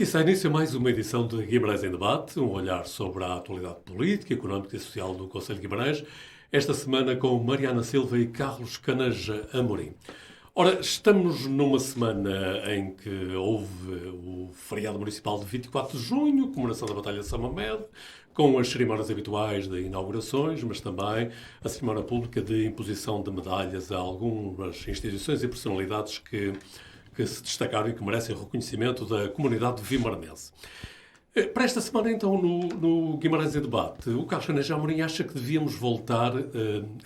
Aqui está início mais uma edição de Guimarães em Debate, um olhar sobre a atualidade política, económica e social do Conselho de Guimarães, esta semana com Mariana Silva e Carlos Caneja Amorim. Ora, estamos numa semana em que houve o feriado municipal de 24 de junho, comemoração da Batalha de São Mamede, com as cerimónias habituais de inaugurações, mas também a cerimónia pública de imposição de medalhas a algumas instituições e personalidades que se destacaram e que merecem o reconhecimento da comunidade vimaranense. Para esta semana, então, no Guimarães em Debate, o Carlos Caneja Amorim acha que devíamos voltar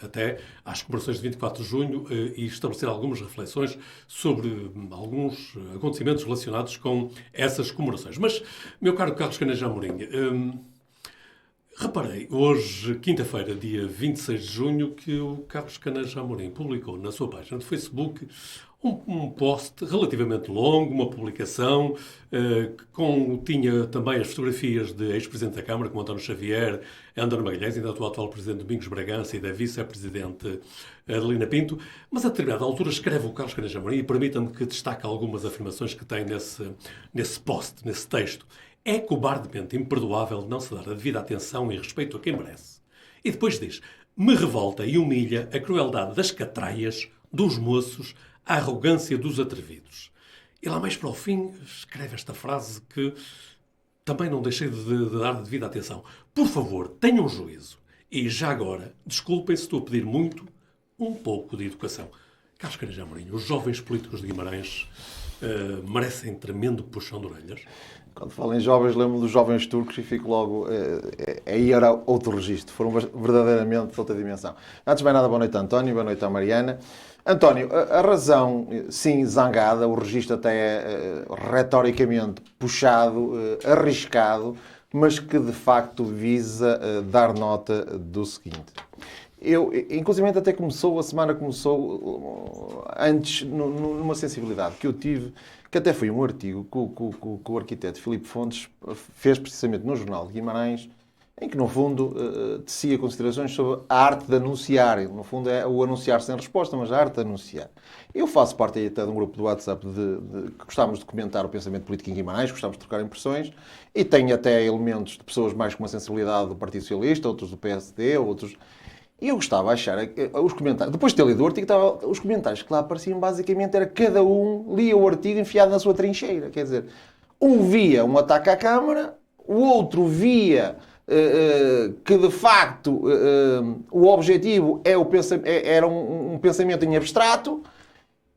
até às comemorações de 24 de junho e estabelecer algumas reflexões sobre alguns acontecimentos relacionados com essas comemorações. Mas, meu caro Carlos Caneja Amorim, reparei, hoje, quinta-feira, dia 26 de junho, que o Carlos Caneja Amorim publicou na sua página de Facebook um post relativamente longo, uma publicação, tinha também as fotografias de ex-presidente da Câmara, como António Xavier, André Magalhães, ainda do atual presidente Domingos Bragança e da vice-presidente Adelina Pinto, mas a determinada altura escreve o Carlos Caneja Amorim e permita-me que destaque algumas afirmações que tem nesse post, nesse texto. É cobardemente imperdoável não se dar a devida atenção e respeito a quem merece. E depois diz, me revolta e humilha a crueldade das catraias, dos moços, a arrogância dos atrevidos. E lá mais para o fim escreve esta frase que também não deixei de dar devida atenção. Por favor, tenham juízo. E já agora, desculpem se estou a pedir muito, um pouco de educação. Carlos Caneja Amorim, os jovens políticos de Guimarães merecem tremendo puxão de orelhas. Quando falo em jovens, lembro dos jovens turcos e fico logo... aí era outro registro. Foram verdadeiramente de outra dimensão. Antes de mais nada, boa noite a António, boa noite à Mariana. António, a razão, sim, zangada, o registro até é retoricamente puxado, arriscado, mas que de facto visa dar nota do seguinte. Inclusive até a semana começou antes, numa sensibilidade que eu tive, que até foi um artigo que o arquiteto Filipe Fontes fez precisamente no Jornal de Guimarães, em que, no fundo, tecia considerações sobre a arte de anunciar. No fundo, é o anunciar sem resposta, mas a arte de anunciar. Eu faço parte aí até de um grupo do WhatsApp que gostávamos de comentar o pensamento político em Guimarães, gostávamos de trocar impressões, e tenho até elementos de pessoas mais com uma sensibilidade do Partido Socialista, outros do PSD, outros... E eu gostava de achar os comentários... Depois de ter lido o artigo, os comentários que lá apareciam, basicamente, era cada um lia o artigo enfiado na sua trincheira. Quer dizer, um via um ataque à Câmara, o outro via... que de facto o objetivo era um pensamento em abstrato,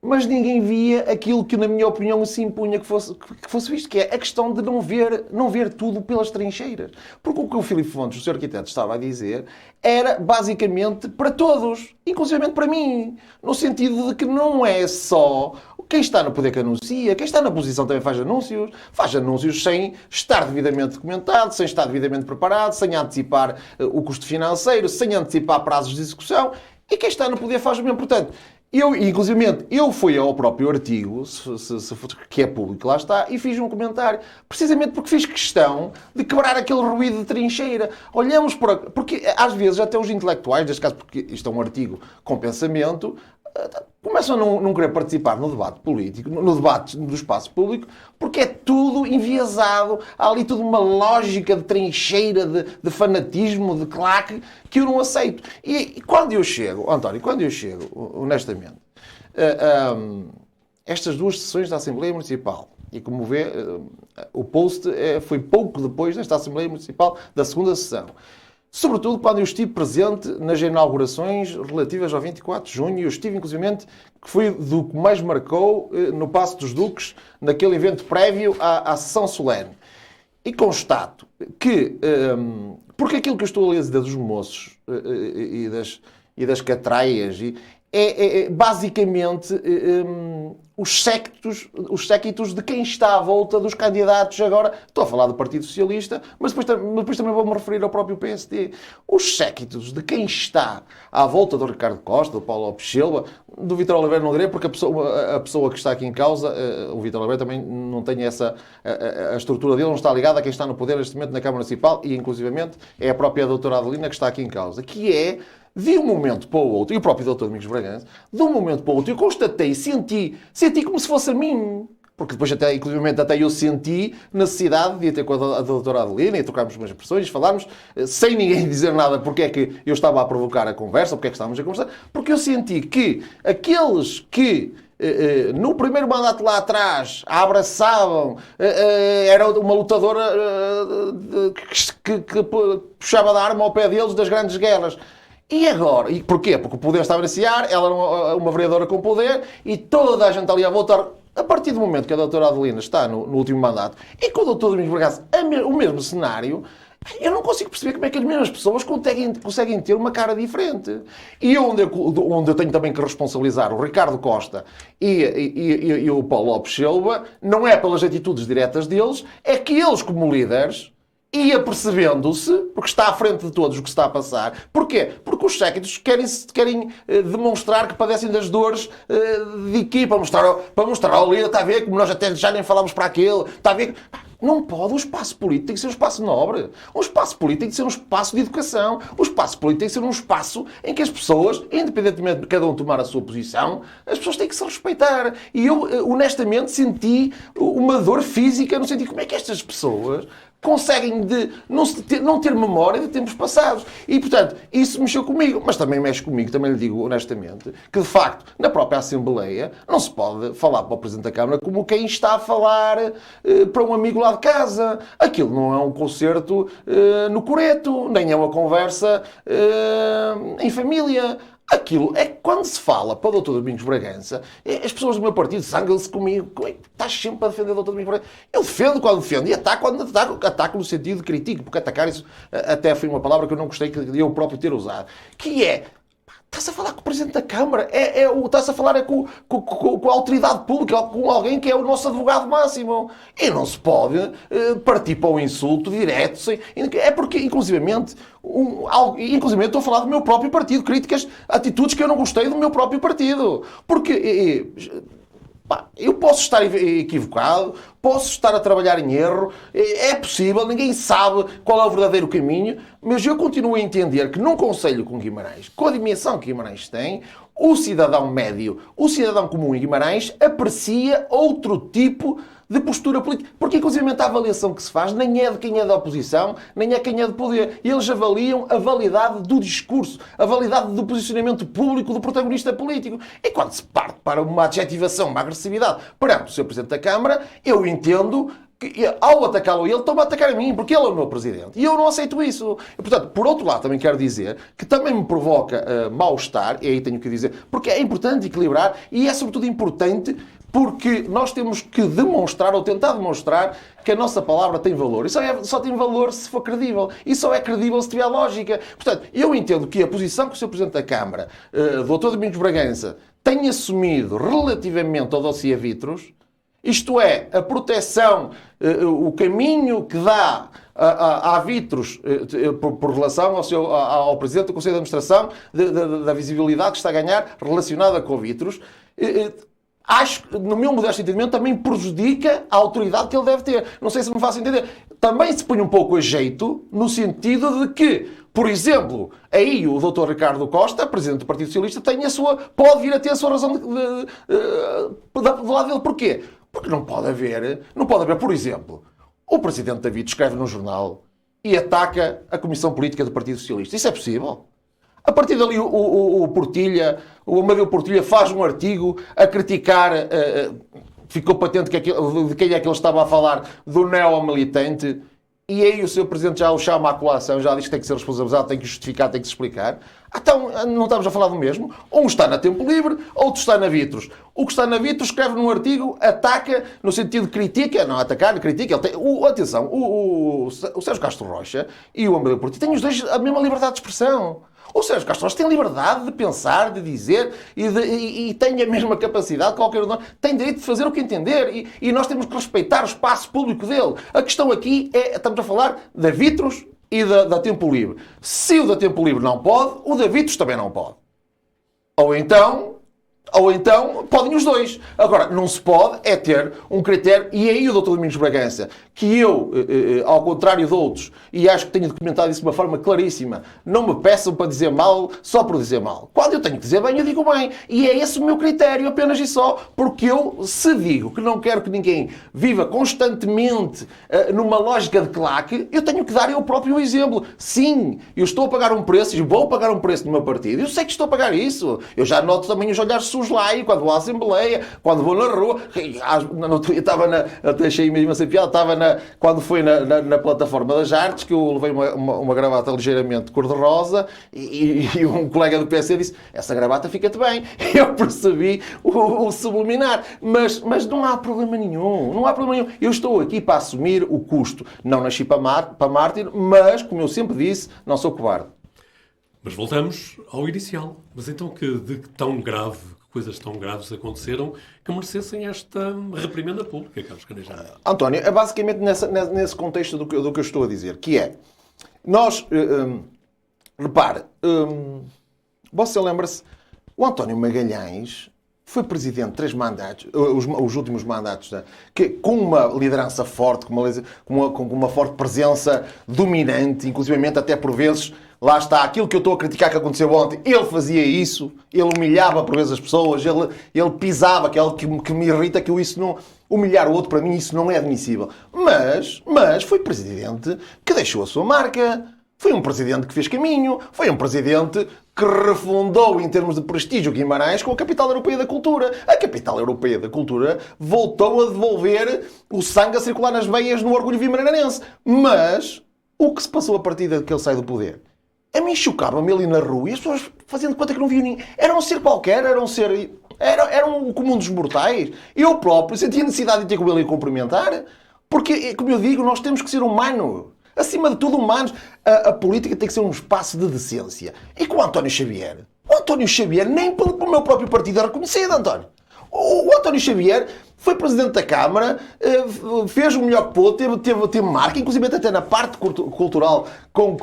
mas ninguém via aquilo que, na minha opinião, se impunha que fosse visto, que é a questão de não ver tudo pelas trincheiras. Porque o que o Filipe Fontes, o Sr. Arquiteto, estava a dizer era basicamente para todos, inclusive para mim, no sentido de que não é só quem está no poder que anuncia, quem está na posição também faz anúncios sem estar devidamente documentado, sem estar devidamente preparado, sem antecipar o custo financeiro, sem antecipar prazos de execução, e quem está no poder faz o mesmo. Portanto, eu fui ao próprio artigo, que é público, lá está, e fiz um comentário, precisamente porque fiz questão de quebrar aquele ruído de trincheira. Olhamos para... Porque às vezes até os intelectuais, neste caso porque isto é um artigo com pensamento, começam a não querer participar no debate político, no debate do espaço público, porque é tudo enviesado, há ali toda uma lógica de trincheira, de fanatismo, de claque, que eu não aceito. E quando eu chego, António, honestamente, estas duas sessões da Assembleia Municipal, e como vê, o post foi pouco depois desta Assembleia Municipal, da segunda sessão, sobretudo quando eu estive presente nas inaugurações relativas ao 24 de junho, e eu estive, inclusivamente, que foi do que mais marcou no Paço dos Duques, naquele evento prévio à sessão solene. E constato que, porque aquilo que eu estou a ler dos moços e das catraias, basicamente os séquitos de quem está à volta dos candidatos agora. Estou a falar do Partido Socialista, mas depois também vou-me referir ao próprio PSD. Os séquitos de quem está à volta do Ricardo Costa, do Paulo Lopes Silva, do Vítor Oliveira não direi, porque a pessoa que está aqui em causa, o Vítor Oliveira também não tem a estrutura dele, não está ligada a quem está no poder neste momento na Câmara Municipal, e inclusivamente é a própria doutora Adelina que está aqui em causa, que é... De um momento para o outro, e o próprio Dr. Domingos Bragança, de um momento para o outro, eu constatei, senti como se fosse a mim. porque depois inclusive eu senti necessidade de ir ter com a doutora Adelina e trocarmos umas impressões, falarmos, sem ninguém dizer nada porque é que eu estava a provocar a conversa, porque é que estávamos a conversar, porque eu senti que aqueles que no primeiro mandato lá atrás a abraçavam, era uma lutadora que puxava da arma ao pé deles das grandes guerras. E agora? E porquê? Porque o poder estava a iniciar, ela era uma vereadora com poder e toda a gente ali a voltar. A partir do momento que a doutora Adelina está no último mandato e com o doutor Domingos Bragança o mesmo cenário, eu não consigo perceber como é que as mesmas pessoas conseguem ter uma cara diferente. E onde eu tenho também que responsabilizar o Ricardo Costa e o Paulo Lopes Silva, não é pelas atitudes diretas deles, é que eles, como líderes, e apercebendo-se, porque está à frente de todos o que se está a passar. Porquê? Porque os séquitos querem demonstrar que padecem das dores de equipa, para mostrar ao líder, está a ver, como nós até já nem falámos para aquele, está a ver. Não pode, o espaço político tem que ser um espaço nobre. O espaço político tem que ser um espaço de educação. O espaço político tem que ser um espaço em que as pessoas, independentemente de cada um tomar a sua posição, as pessoas têm que se respeitar. E eu, honestamente, senti uma dor física no sentido como é que estas pessoas conseguem não ter memória de tempos passados. E, portanto, isso mexeu comigo. Mas também mexe comigo, também lhe digo honestamente, que, de facto, na própria Assembleia, não se pode falar para o Presidente da Câmara como quem está a falar para um amigo lá de casa. Aquilo não é um concerto no coreto, nem é uma conversa em família. Aquilo é que quando se fala para o Dr. Domingos Bragança, as pessoas do meu partido zangam-se comigo. Estás sempre a defender o Dr. Domingos Bragança. Eu defendo quando defendo e ataco quando ataco. Ataco no sentido de critico, porque atacar isso até foi uma palavra que eu não gostei de eu próprio ter usado. Que é, estás a falar com o Presidente da Câmara, estás a falar com a autoridade pública, com alguém que é o nosso advogado máximo. E não se pode partir para o insulto direto. É porque, inclusivamente, eu estou a falar do meu próprio partido, críticas, atitudes que eu não gostei do meu próprio partido. Porque eu posso estar equivocado, posso estar a trabalhar em erro, é possível, ninguém sabe qual é o verdadeiro caminho, mas eu continuo a entender que num concelho com Guimarães, com a dimensão que Guimarães tem, o cidadão médio, o cidadão comum em Guimarães aprecia outro tipo de postura política. Porque, inclusive, a avaliação que se faz nem é de quem é da oposição, nem é quem é de poder. Eles avaliam a validade do discurso, a validade do posicionamento público do protagonista político. E quando se parte para uma adjetivação, uma agressividade perante o Sr. Presidente da Câmara, eu entendo que, ao atacá-lo ele, estão a atacar a mim, porque ele é o meu Presidente. E eu não aceito isso. E, portanto, por outro lado, também quero dizer que também me provoca mal-estar, e aí tenho que dizer, porque é importante equilibrar, e é sobretudo importante porque nós temos que demonstrar, ou tentar demonstrar, que a nossa palavra tem valor. E só tem valor se for credível. E só é credível se tiver lógica. Portanto, eu entendo que a posição que o Sr. Presidente da Câmara, Dr. Domingos Bragança, tem assumido relativamente ao dossiê Vitros, isto é, a proteção, o caminho que dá à Vitros por relação ao Presidente do Conselho de Administração, da visibilidade que está a ganhar relacionada com o Vitros, acho que, no meu modesto entendimento, também prejudica a autoridade que ele deve ter. Não sei se me faço entender. Também se põe um pouco a jeito, no sentido de que, por exemplo, aí o Dr. Ricardo Costa, Presidente do Partido Socialista, pode vir a ter a sua razão do lado dele. Porquê? Porque não pode haver, por exemplo, o Presidente David escreve num jornal e ataca a Comissão Política do Partido Socialista. Isso é possível? A partir dali o Amadeu Portilha faz um artigo a criticar, ficou patente de quem é que ele estava a falar, do neo-militante, e aí o Sr. Presidente já o chama à colação, já diz que tem que ser responsabilizado, tem que justificar, tem que se explicar. Então, não estamos a falar do mesmo? Um está na Tempo Livre, outro está na Vitros. O que está na Vitros escreve num artigo, ataca, no sentido de critica, não atacar, critica. Atenção, o Sérgio Castro Rocha e o Amadeu Portilha têm os dois a mesma liberdade de expressão. O Sérgio Castro Rocha tem liberdade de pensar, de dizer e tem a mesma capacidade que qualquer um de nós. Tem direito de fazer o que entender e nós temos que respeitar o espaço público dele. A questão aqui é, estamos a falar da Vitros e da Tempo Livre. Se o da Tempo Livre não pode, o da Vitros também não pode. Ou então podem os dois. Agora, não se pode é ter um critério, e aí o Dr. Domingos Bragança, que eu, ao contrário de outros, e acho que tenho documentado isso de uma forma claríssima, não me peçam para dizer mal só por dizer mal. Quando eu tenho que dizer bem, eu digo bem. E é esse o meu critério, apenas e só, porque eu, se digo que não quero que ninguém viva constantemente numa lógica de claque, eu tenho que dar eu próprio o exemplo. Sim, eu estou a pagar um preço, e vou pagar um preço no meu partido. Eu sei que estou a pagar isso. Eu já noto também os olhares sujos lá, e quando vou à Assembleia, quando vou na rua. No outro dia estava até achei mesmo assim piada, estava quando foi na plataforma das artes, que eu levei uma gravata ligeiramente cor-de-rosa e um colega do PC disse, essa gravata fica-te bem. Eu percebi o subliminar. Mas não há problema nenhum. Não há problema nenhum. Eu estou aqui para assumir o custo. Não nasci para mártir, mas, como eu sempre disse, não sou cobarde. Mas voltamos ao inicial. Mas então de tão grave, coisas tão graves aconteceram que merecessem esta reprimenda pública, Carlos Caneja? António, é basicamente nesse contexto do que eu estou a dizer, que é, nós, repare, você lembra-se, o António Magalhães foi presidente 3 mandatos, os últimos mandatos, né, com uma liderança forte, com uma forte presença dominante, inclusivamente até por vezes, lá está, aquilo que eu estou a criticar que aconteceu ontem, ele fazia isso, ele humilhava por vezes as pessoas, ele pisava, aquilo que me irrita, que eu isso não... Humilhar o outro, para mim, isso não é admissível. Mas foi presidente que deixou a sua marca, foi um presidente que fez caminho, foi um presidente que refundou, em termos de prestígio, Guimarães com a Capital Europeia da Cultura. A Capital Europeia da Cultura voltou a devolver o sangue a circular nas veias no orgulho vimaranense. Mas o que se passou a partir de que ele sai do poder? A mim chocava-me ali na rua e as pessoas fazendo de conta que não viam ninguém. Era um ser qualquer, era um comum dos mortais. Eu próprio sentia necessidade de ter com ele e cumprimentar, porque, como eu digo, nós temos que ser humanos. Acima de tudo, humanos. A política tem que ser um espaço de decência. E com o António Xavier? O António Xavier nem pelo meu próprio partido é reconhecido, António. O António Xavier foi presidente da Câmara, fez o melhor que pôde, teve marca, inclusive até na parte cultural, com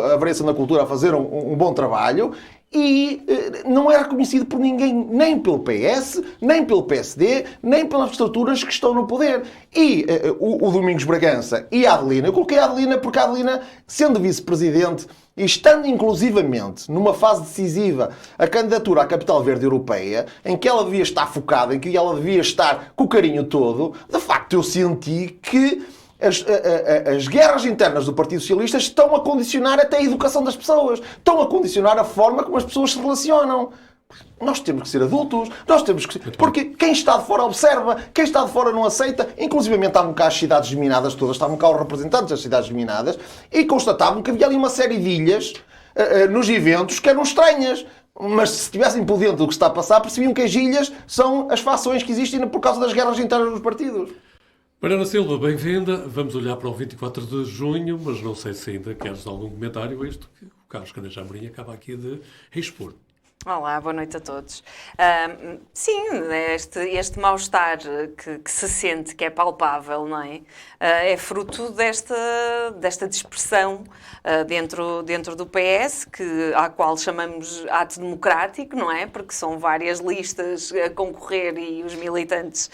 a Variação da Cultura a fazer um bom trabalho, e não é reconhecido por ninguém, nem pelo PS, nem pelo PSD, nem pelas estruturas que estão no poder. E o Domingos Bragança e a Adelina, eu coloquei a Adelina porque a Adelina, sendo vice-presidente e estando inclusivamente numa fase decisiva a candidatura à Capital Verde Europeia, em que ela devia estar focada, em que ela devia estar com o carinho todo, de facto eu senti que as guerras internas do Partido Socialista estão a condicionar até a educação das pessoas. Estão a condicionar a forma como as pessoas se relacionam. Nós temos que ser adultos, nós temos que... Porque quem está de fora observa, quem está de fora não aceita. Inclusivamente estavam cá as cidades geminadas todas, estavam cá os representantes das cidades geminadas e constatavam que havia ali uma série de ilhas nos eventos que eram estranhas. Mas se estivessem por dentro do que está a passar, percebiam que as ilhas são as fações que existem por causa das guerras internas dos partidos. Mariana Silva, bem-vinda. Vamos olhar para o 24 de junho, mas não sei se ainda queres algum comentário a isto que o Carlos Caneja Amorim acaba aqui de expor. Olá, boa noite a todos. Sim, este mal-estar que se sente, que é palpável, não é? É fruto desta dispersão dentro do PS, à qual chamamos ato democrático, não é? Porque são várias listas a concorrer e os militantes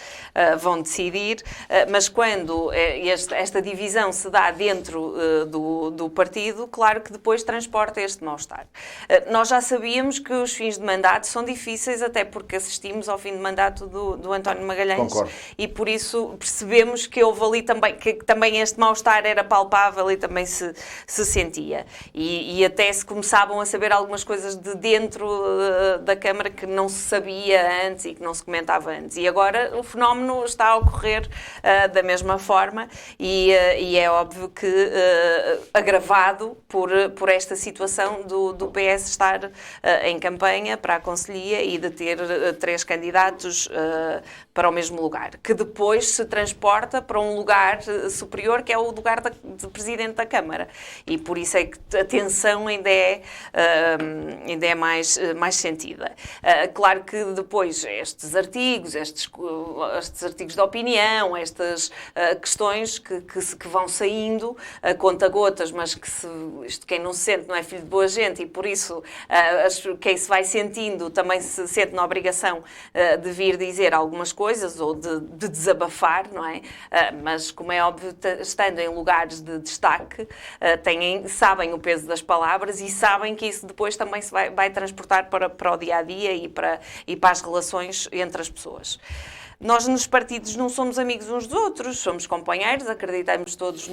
vão decidir, mas quando esta divisão se dá dentro do partido, claro que depois transporta este mal-estar. Nós já sabíamos que os fins de mandato são difíceis, até porque assistimos ao fim de mandato do António Magalhães. Concordo. E por isso percebemos que houve ali também, que também este mal-estar era palpável e também se sentia. E até se começavam a saber algumas coisas de dentro da Câmara que não se sabia antes e que não se comentava antes. E agora o fenómeno está a ocorrer da mesma forma e é óbvio que agravado por esta situação do PS estar em campanha para a Conselhia e de ter 3 candidatos para o mesmo lugar, que depois se transporta para um lugar superior, que é o lugar de Presidente da Câmara. E por isso é que a tensão ainda é mais sentida. Claro que depois estes artigos de opinião, estas questões que vão saindo a conta-gotas, mas que quem não se sente não é filho de boa gente e por isso quem se vai vai sentindo, também se sente na obrigação de vir dizer algumas coisas ou de desabafar, não é? Mas, como é óbvio, estando em lugares de destaque, sabem o peso das palavras e sabem que isso depois também se vai transportar para o dia-a-dia e para as relações entre as pessoas. Nós nos partidos não somos amigos uns dos outros, somos companheiros, acreditamos todos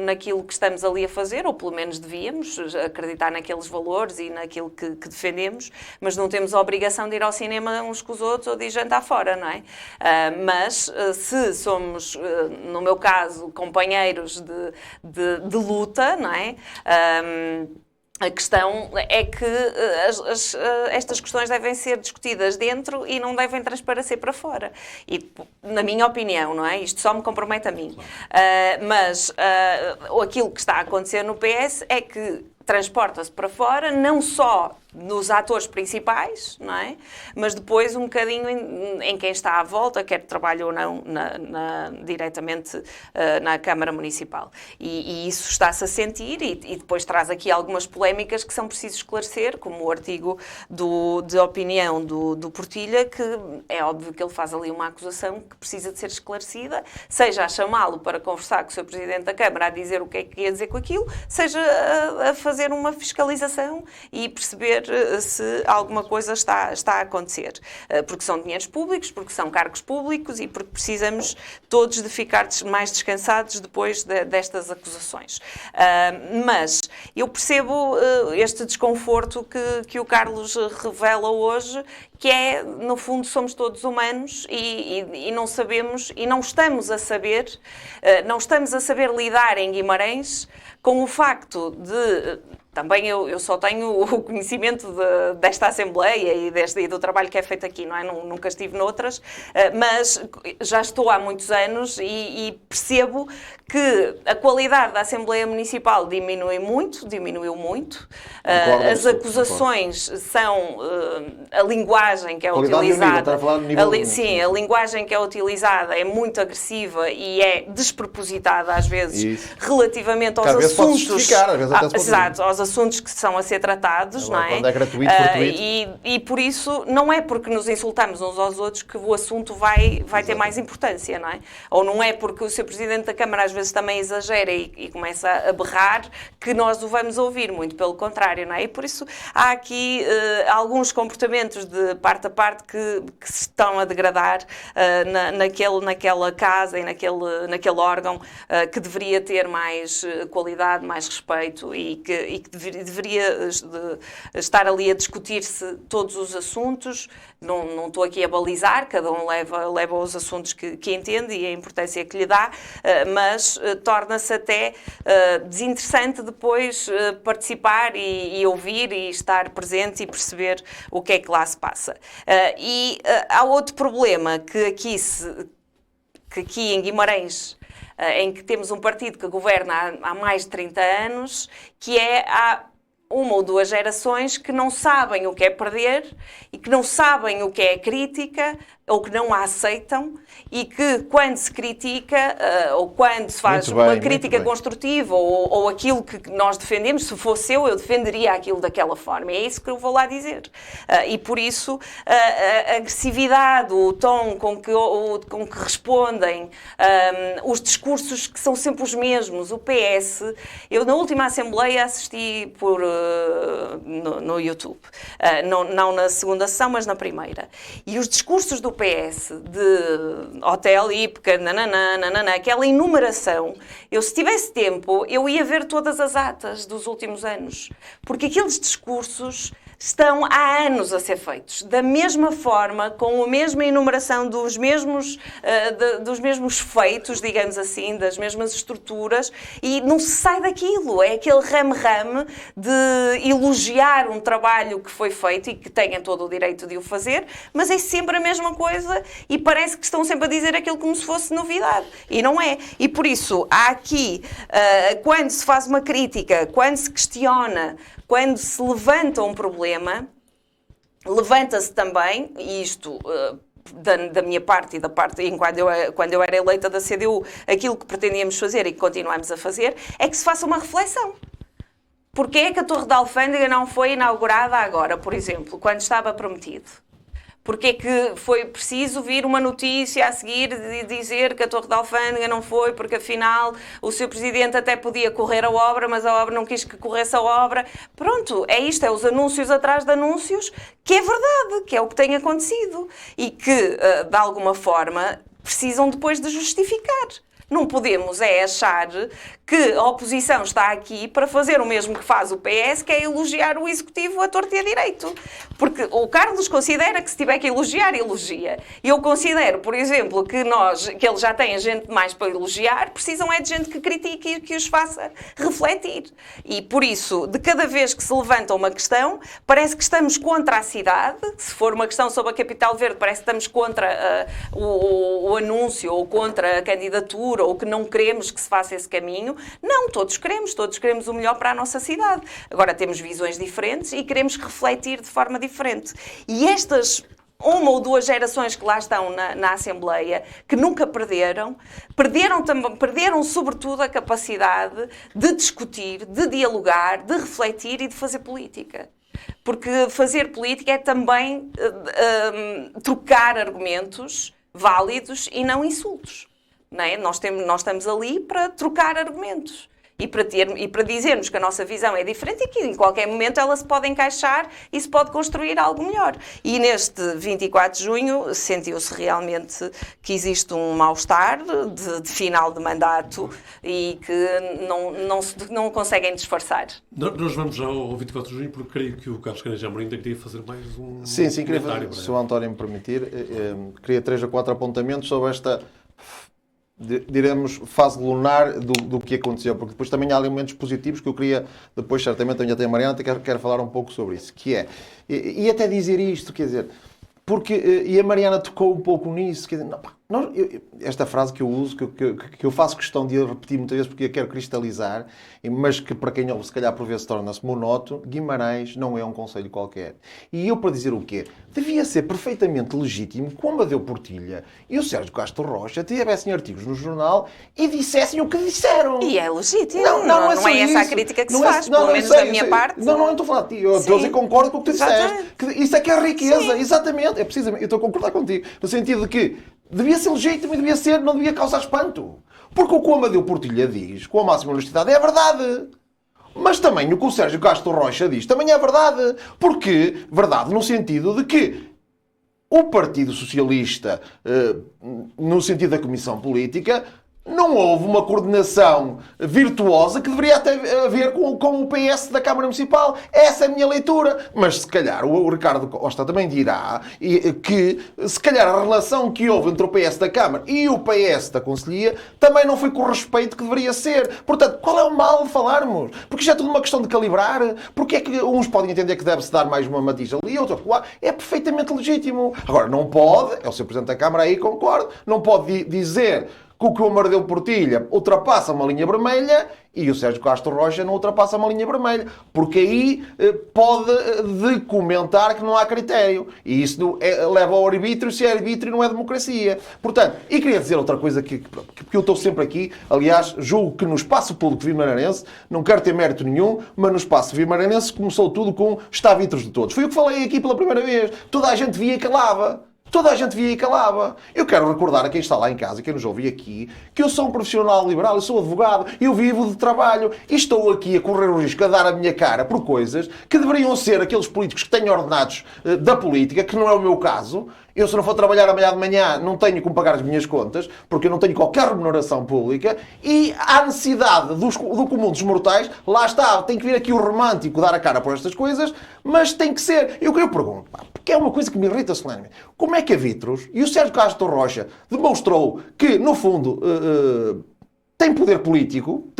naquilo que estamos ali a fazer, ou pelo menos devíamos acreditar naqueles valores e naquilo que defendemos, mas não temos a obrigação de ir ao cinema uns com os outros ou de ir jantar fora, não é? Mas se somos, no meu caso, companheiros de luta, não é? A questão é que estas questões devem ser discutidas dentro e não devem transparecer para fora. E, na minha opinião, não é? Isto só me compromete a mim. Mas aquilo que está a acontecer no PS é que transporta-se para fora, não só nos atores principais, não é? Mas depois um bocadinho em quem está à volta, quer trabalhe ou não diretamente na Câmara Municipal. E isso está-se a sentir e depois traz aqui algumas polémicas que são preciso esclarecer, como o artigo de opinião do Portilha, que é óbvio que ele faz ali uma acusação que precisa de ser esclarecida, seja a chamá-lo para conversar com o Sr. Presidente da Câmara, a dizer o que é que ia dizer com aquilo, seja a fazer uma fiscalização e perceber se alguma coisa está a acontecer. Porque são dinheiros públicos, porque são cargos públicos e porque precisamos todos de ficar mais descansados depois destas acusações. Mas eu percebo este desconforto que o Carlos revela hoje, que é, no fundo, somos todos humanos e não sabemos, e não estamos a saber lidar em Guimarães com o facto de... Também eu só tenho o conhecimento desta Assembleia e do trabalho que é feito aqui, não é? Nunca estive noutras, mas já estou há muitos anos e percebo que a qualidade da Assembleia Municipal diminuiu muito. As acusações são a linguagem que é utilizada. Sim, a linguagem que é utilizada é muito agressiva e é despropositada às vezes relativamente aos assuntos. Exato, aos assuntos que são a ser tratados, não é? Quando é gratuito, fortuito. E por isso, não é porque nos insultamos uns aos outros que o assunto vai ter mais importância, não é? Ou não é porque o Sr. Presidente da Câmara às vezes também exagera e começa a berrar que nós o vamos ouvir, muito pelo contrário, não é? E por isso há aqui alguns comportamentos de parte a parte que se estão a degradar naquela casa e naquele órgão que deveria ter mais qualidade, mais respeito e que deveria estar ali a discutir-se todos os assuntos. Não estou aqui a balizar, cada um leva os assuntos que entende e a importância que lhe dá, mas torna-se até desinteressante depois participar e ouvir e estar presente e perceber o que é que lá se passa. Há outro problema que aqui em Guimarães, em que temos um partido que governa há mais de 30 anos, que há uma ou duas gerações que não sabem o que é perder e que não sabem o que é crítica ou que não a aceitam e que quando se critica ou quando se faz uma crítica construtiva ou aquilo que nós defendemos, se fosse eu defenderia aquilo daquela forma. É isso que eu vou lá dizer. E por isso a agressividade, o tom com que respondem, os discursos que são sempre os mesmos, o PS, eu na última Assembleia assisti no YouTube, não na segunda sessão, mas na primeira. E os discursos do PS de hotel hípica, aquela enumeração, se tivesse tempo, eu ia ver todas as atas dos últimos anos, porque aqueles discursos estão há anos a ser feitos, da mesma forma, com a mesma enumeração dos mesmos feitos, digamos assim, das mesmas estruturas, e não se sai daquilo. É aquele rame-rame de elogiar um trabalho que foi feito e que têm todo o direito de o fazer, mas é sempre a mesma coisa e parece que estão sempre a dizer aquilo como se fosse novidade. E não é. E por isso, há aqui, quando se faz uma crítica, quando se questiona, quando se levanta um problema, levanta-se também, e isto da minha parte e da parte, quando eu era eleita da CDU, aquilo que pretendíamos fazer e que continuamos a fazer, é que se faça uma reflexão. Porquê é que a Torre da Alfândega não foi inaugurada agora, por exemplo, quando estava prometido? Porque é que foi preciso vir uma notícia a seguir de dizer que a Torre da Alfândega não foi, porque afinal o Sr. Presidente até podia correr a obra, mas a obra não quis que corresse a obra. Pronto, é isto, é os anúncios atrás de anúncios, que é verdade, que é o que tem acontecido. E que, de alguma forma, precisam depois de justificar. Não podemos achar que a oposição está aqui para fazer o mesmo que faz o PS, que é elogiar o Executivo a torto e a direito. Porque o Carlos considera que se tiver que elogiar, elogia. E eu considero, por exemplo, que eles já têm gente demais para elogiar, precisam é de gente que critique e que os faça refletir. E por isso, de cada vez que se levanta uma questão, parece que estamos contra a cidade. Se for uma questão sobre a Capital Verde, parece que estamos contra o anúncio ou contra a candidatura, ou que não queremos que se faça esse caminho. Não, todos queremos o melhor para a nossa cidade. Agora temos visões diferentes e queremos refletir de forma diferente. E estas uma ou duas gerações que lá estão na Assembleia, que nunca perderam sobretudo a capacidade de discutir, de dialogar, de refletir e de fazer política. Porque fazer política é também trocar argumentos válidos e não insultos. Não é? Nós estamos ali para trocar argumentos e para dizermos que a nossa visão é diferente e que em qualquer momento ela se pode encaixar e se pode construir algo melhor. E neste 24 de junho sentiu-se realmente que existe um mal-estar de final de mandato e que não conseguem disfarçar. Nós vamos já ao 24 de junho porque creio que o Carlos Caneja Amorim queria fazer mais um Sim, queria fazer, se o António me permitir, queria 3 a 4 apontamentos sobre esta, diremos, fase lunar do que aconteceu, porque depois também há elementos positivos que eu queria, depois certamente ainda tem a Mariana, quero falar um pouco sobre isso, que é, e até dizer isto, quer dizer, porque, e a Mariana tocou um pouco nisso, quer dizer, esta frase que eu uso, que eu faço questão de repetir muitas vezes porque eu quero cristalizar, mas que para quem ouve se calhar por vezes torna-se monótono, Guimarães não é um concelho qualquer. E eu para dizer o quê? Devia ser perfeitamente legítimo que o Amadeu Portilha e o Sérgio Castro Rocha tivessem artigos no jornal e dissessem o que disseram. E é legítimo. Não é essa a crítica que se faz, pelo menos da minha parte. Não estou a falar de ti. Eu estou a dizer, concordo com o que tu disseste. Isso é que é riqueza, sim. Exatamente. É precisamente, eu estou a concordar contigo. No sentido de que devia ser legítimo e não devia causar espanto. Porque o que o Amadeu Portilha diz, com a máxima honestidade, é verdade. Mas também o que o Sérgio Castro Rocha diz também é verdade. Porque, verdade no sentido de que o Partido Socialista, no sentido da Comissão Política, não houve uma coordenação virtuosa que deveria até haver com o PS da Câmara Municipal. Essa é a minha leitura. Mas se calhar o Ricardo Costa também dirá que se calhar a relação que houve entre o PS da Câmara e o PS da Conselhia também não foi com o respeito que deveria ser. Portanto, qual é o mal de falarmos? Porque já é tudo uma questão de calibrar. Porque é que uns podem entender que deve-se dar mais uma matiz ali e outros lá. É perfeitamente legítimo. Agora, não pode, é o Sr. Presidente da Câmara aí, concordo, não pode dizer que o Amadeu Portilha ultrapassa uma linha vermelha e o Sérgio Castro Rocha não ultrapassa uma linha vermelha. Porque aí pode comentar que não há critério. E isso leva ao arbítrio, se é arbítrio não é democracia. Portanto, e queria dizer outra coisa que eu estou sempre aqui, aliás, julgo que no espaço público vimaranense, não quero ter mérito nenhum, mas no espaço vimaranense começou tudo com está vitros de todos. Foi o que falei aqui pela primeira vez. Toda a gente via e calava. Toda a gente via e calava. Eu quero recordar a quem está lá em casa, quem nos ouve aqui, que eu sou um profissional liberal, eu sou advogado, eu vivo de trabalho e estou aqui a correr o risco, a dar a minha cara por coisas que deveriam ser aqueles políticos que têm ordenados da política, que não é o meu caso. Eu, se não for trabalhar amanhã de manhã, não tenho como pagar as minhas contas, porque eu não tenho qualquer remuneração pública, e há necessidade do comum dos mortais, lá está, tem que vir aqui o romântico dar a cara por estas coisas, mas tem que ser. Eu pergunto, porque é uma coisa que me irrita solenemente, como é que a Vitros e o Sérgio Castro Rocha demonstrou que, no fundo, tem poder político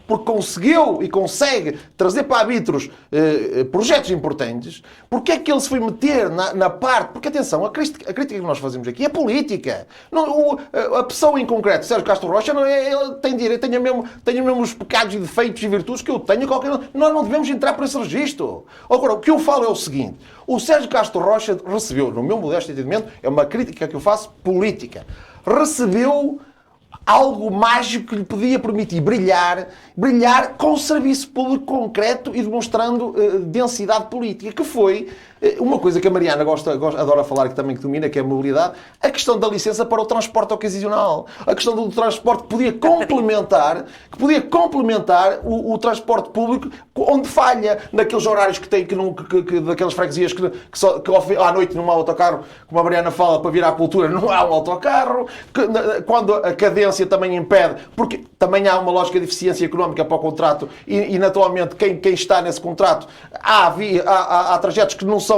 porque conseguiu e consegue trazer para a Vitros projetos importantes. Porque é que ele se foi meter na parte... Porque, atenção, a crítica que nós fazemos aqui é política. Não, a pessoa em concreto, Sérgio Castro Rocha, não é, ele tem direito, tem mesmo os pecados e defeitos e virtudes que eu tenho. Nós não devemos entrar por esse registro. Agora, o que eu falo é o seguinte. O Sérgio Castro Rocha recebeu, no meu modesto entendimento, é uma crítica que eu faço política, recebeu algo mágico que lhe podia permitir brilhar com serviço público concreto e demonstrando densidade política, que foi uma coisa que a Mariana adora falar, que também domina, que é a mobilidade, a questão da licença para o transporte ocasional, a questão do transporte que podia complementar o transporte público onde falha, naqueles horários que tem, daquelas freguesias que à noite não há autocarro, como a Mariana fala, para vir à cultura não há um autocarro, quando a cadência também impede, porque também há uma lógica de eficiência económica para o contrato e naturalmente quem está nesse contrato, há trajetos que não são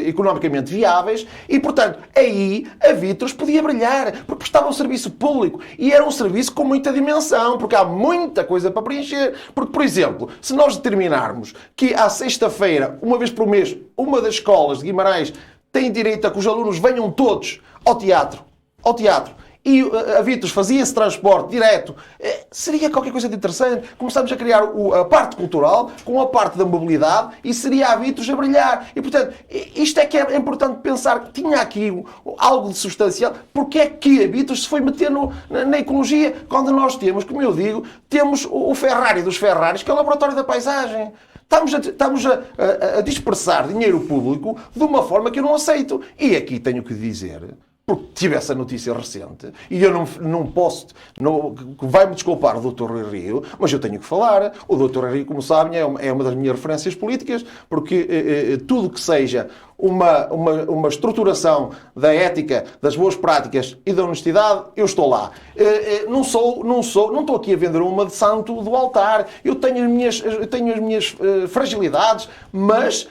economicamente viáveis e, portanto, aí a Vítor podia brilhar, porque prestava um serviço público e era um serviço com muita dimensão, porque há muita coisa para preencher. Porque, por exemplo, se nós determinarmos que à sexta-feira, uma vez por mês, uma das escolas de Guimarães tem direito a que os alunos venham todos ao teatro, e a Vítor fazia esse transporte direto, seria qualquer coisa de interessante. Começamos a criar a parte cultural com a parte da mobilidade e seria a Vítor a brilhar. E, portanto, isto é que é importante pensar que tinha aqui algo de substancial. Porque é que a Vítor se foi meter na ecologia quando nós temos, como eu digo, temos o Ferrari dos Ferraris, que é o laboratório da paisagem. Estamos a dispersar dinheiro público de uma forma que eu não aceito. E aqui tenho que dizer, porque tive essa notícia recente, e eu não posso... Vai-me desculpar o Dr. Rui Rio, mas eu tenho que falar. O Dr. Rio, como sabem, é uma das minhas referências políticas, porque tudo que seja uma estruturação da ética, das boas práticas e da honestidade, eu estou lá. Não estou aqui a vender uma de santo do altar. Eu tenho as minhas fragilidades, mas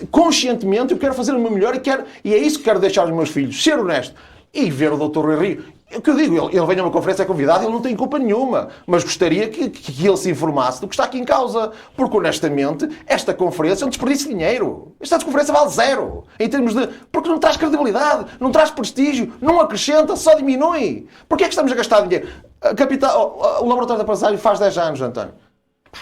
conscientemente eu quero fazer o meu melhor e é isso que quero deixar aos meus filhos, ser honesto. E ver o Dr. Rui Rio, o que eu digo, ele vem a uma conferência, é convidado, ele não tem culpa nenhuma, mas gostaria que ele se informasse do que está aqui em causa, porque honestamente esta conferência é um desperdício de dinheiro. Esta conferência vale zero, em termos de... porque não traz credibilidade, não traz prestígio, não acrescenta, só diminui. Porquê é que estamos a gastar dinheiro? O Laboratório da Paisagem faz 10 anos, António.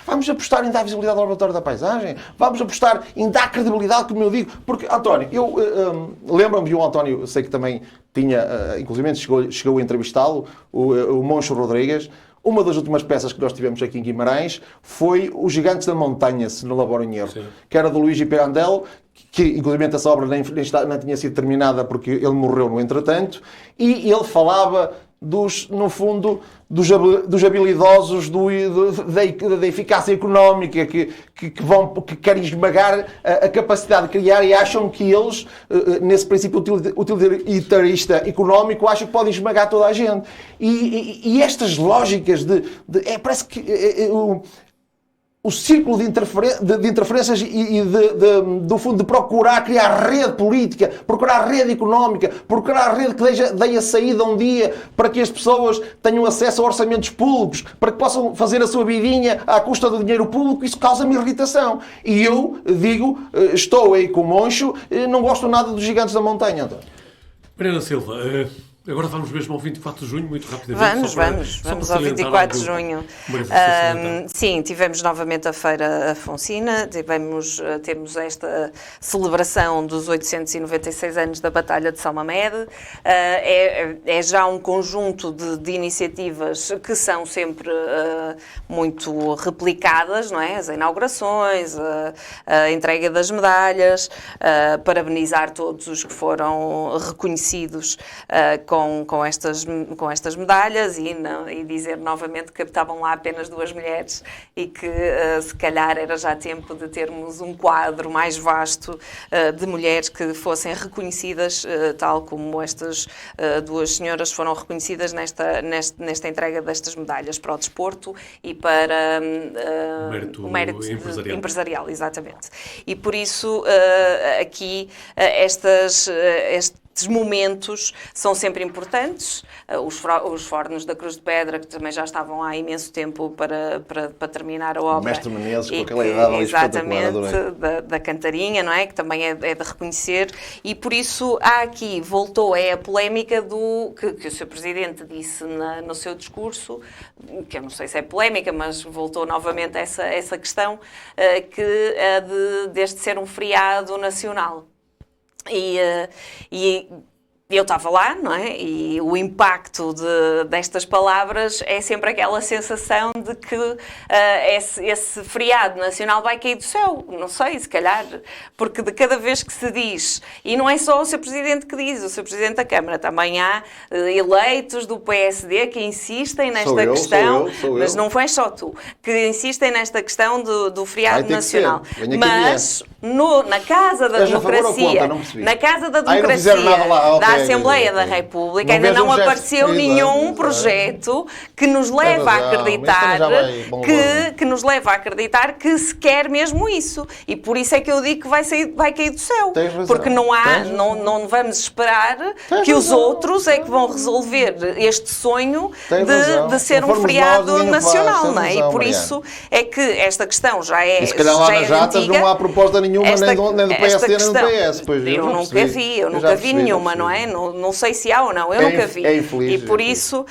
Vamos apostar em dar visibilidade ao Laboratório da Paisagem? Vamos apostar em dar credibilidade, como eu digo? Porque, António, lembro-me, e o António, eu sei que também tinha, inclusive chegou a entrevistá-lo, o Moncho Rodrigues. Uma das últimas peças que nós tivemos aqui em Guimarães foi Os Gigantes da Montanha, se não laboro em erro, que era do Luigi Pirandello, que inclusive essa obra nem tinha sido terminada porque ele morreu no entretanto, e ele falava no fundo, dos habilidosos, da eficácia económica, que querem esmagar a capacidade de criar e acham que eles, nesse princípio utilitarista económico, acham que podem esmagar toda a gente. E estas lógicas parece que... o círculo de interferências do fundo de procurar criar rede política, procurar rede económica, procurar rede que dê a saída um dia para que as pessoas tenham acesso a orçamentos públicos, para que possam fazer a sua vidinha à custa do dinheiro público, isso causa-me irritação. E eu digo, estou aí com o Moncho, não gosto nada dos Gigantes da Montanha, António. Mariana Silva, agora vamos mesmo ao 24 de junho, muito rapidamente. Vamos ao 24 de junho. Sim, tivemos novamente a Feira Afonsina, temos esta celebração dos 896 anos da Batalha de Salmamed. É já um conjunto de iniciativas que são sempre muito replicadas, não é? As inaugurações, a entrega das medalhas, parabenizar todos os que foram reconhecidos com estas medalhas e dizer novamente que estavam lá apenas 2 mulheres e que se calhar era já tempo de termos um quadro mais vasto de mulheres que fossem reconhecidas, tal como estas 2 senhoras foram reconhecidas nesta entrega destas medalhas para o desporto e para o mérito empresarial, exatamente. E por isso aqui estes momentos são sempre importantes. Os fornos da Cruz de Pedra, que também já estavam há imenso tempo para terminar a obra. O Mestre Menezes, com aquela idade ali espetacular. Exatamente, da Cantarinha, não é? Que também é de reconhecer. E por isso há aqui, voltou a polémica que o Sr. Presidente disse no seu discurso, que eu não sei se é polémica, mas voltou novamente essa questão, que é deste ser um feriado nacional. E Eu estava lá, não é? E o impacto destas palavras é sempre aquela sensação de que esse feriado nacional vai cair do céu. Não sei, se calhar, porque de cada vez que se diz, e não é só o Sr. Presidente que diz, o Sr. Presidente da Câmara, também há eleitos do PSD que insistem nesta questão, mas não foi só tu, que insistem nesta questão do feriado nacional. Mas na Casa da Democracia, na Casa da Democracia da Assembleia da República, ainda não apareceu nenhum projeto que nos leva a acreditar que nos leva a acreditar que se quer mesmo isso. E por isso é que eu digo que vai cair do céu. Porque não vamos esperar que os outros é que vão resolver este sonho de ser um feriado nacional, não é? E por isso é que esta questão já é se calhar lá nas jatas antiga. Não há proposta nenhuma nem do PSD nem do PS. Pois eu nunca vi nenhuma, não é? Não sei se há ou não, eu nunca vi. Infeliz, e por isso,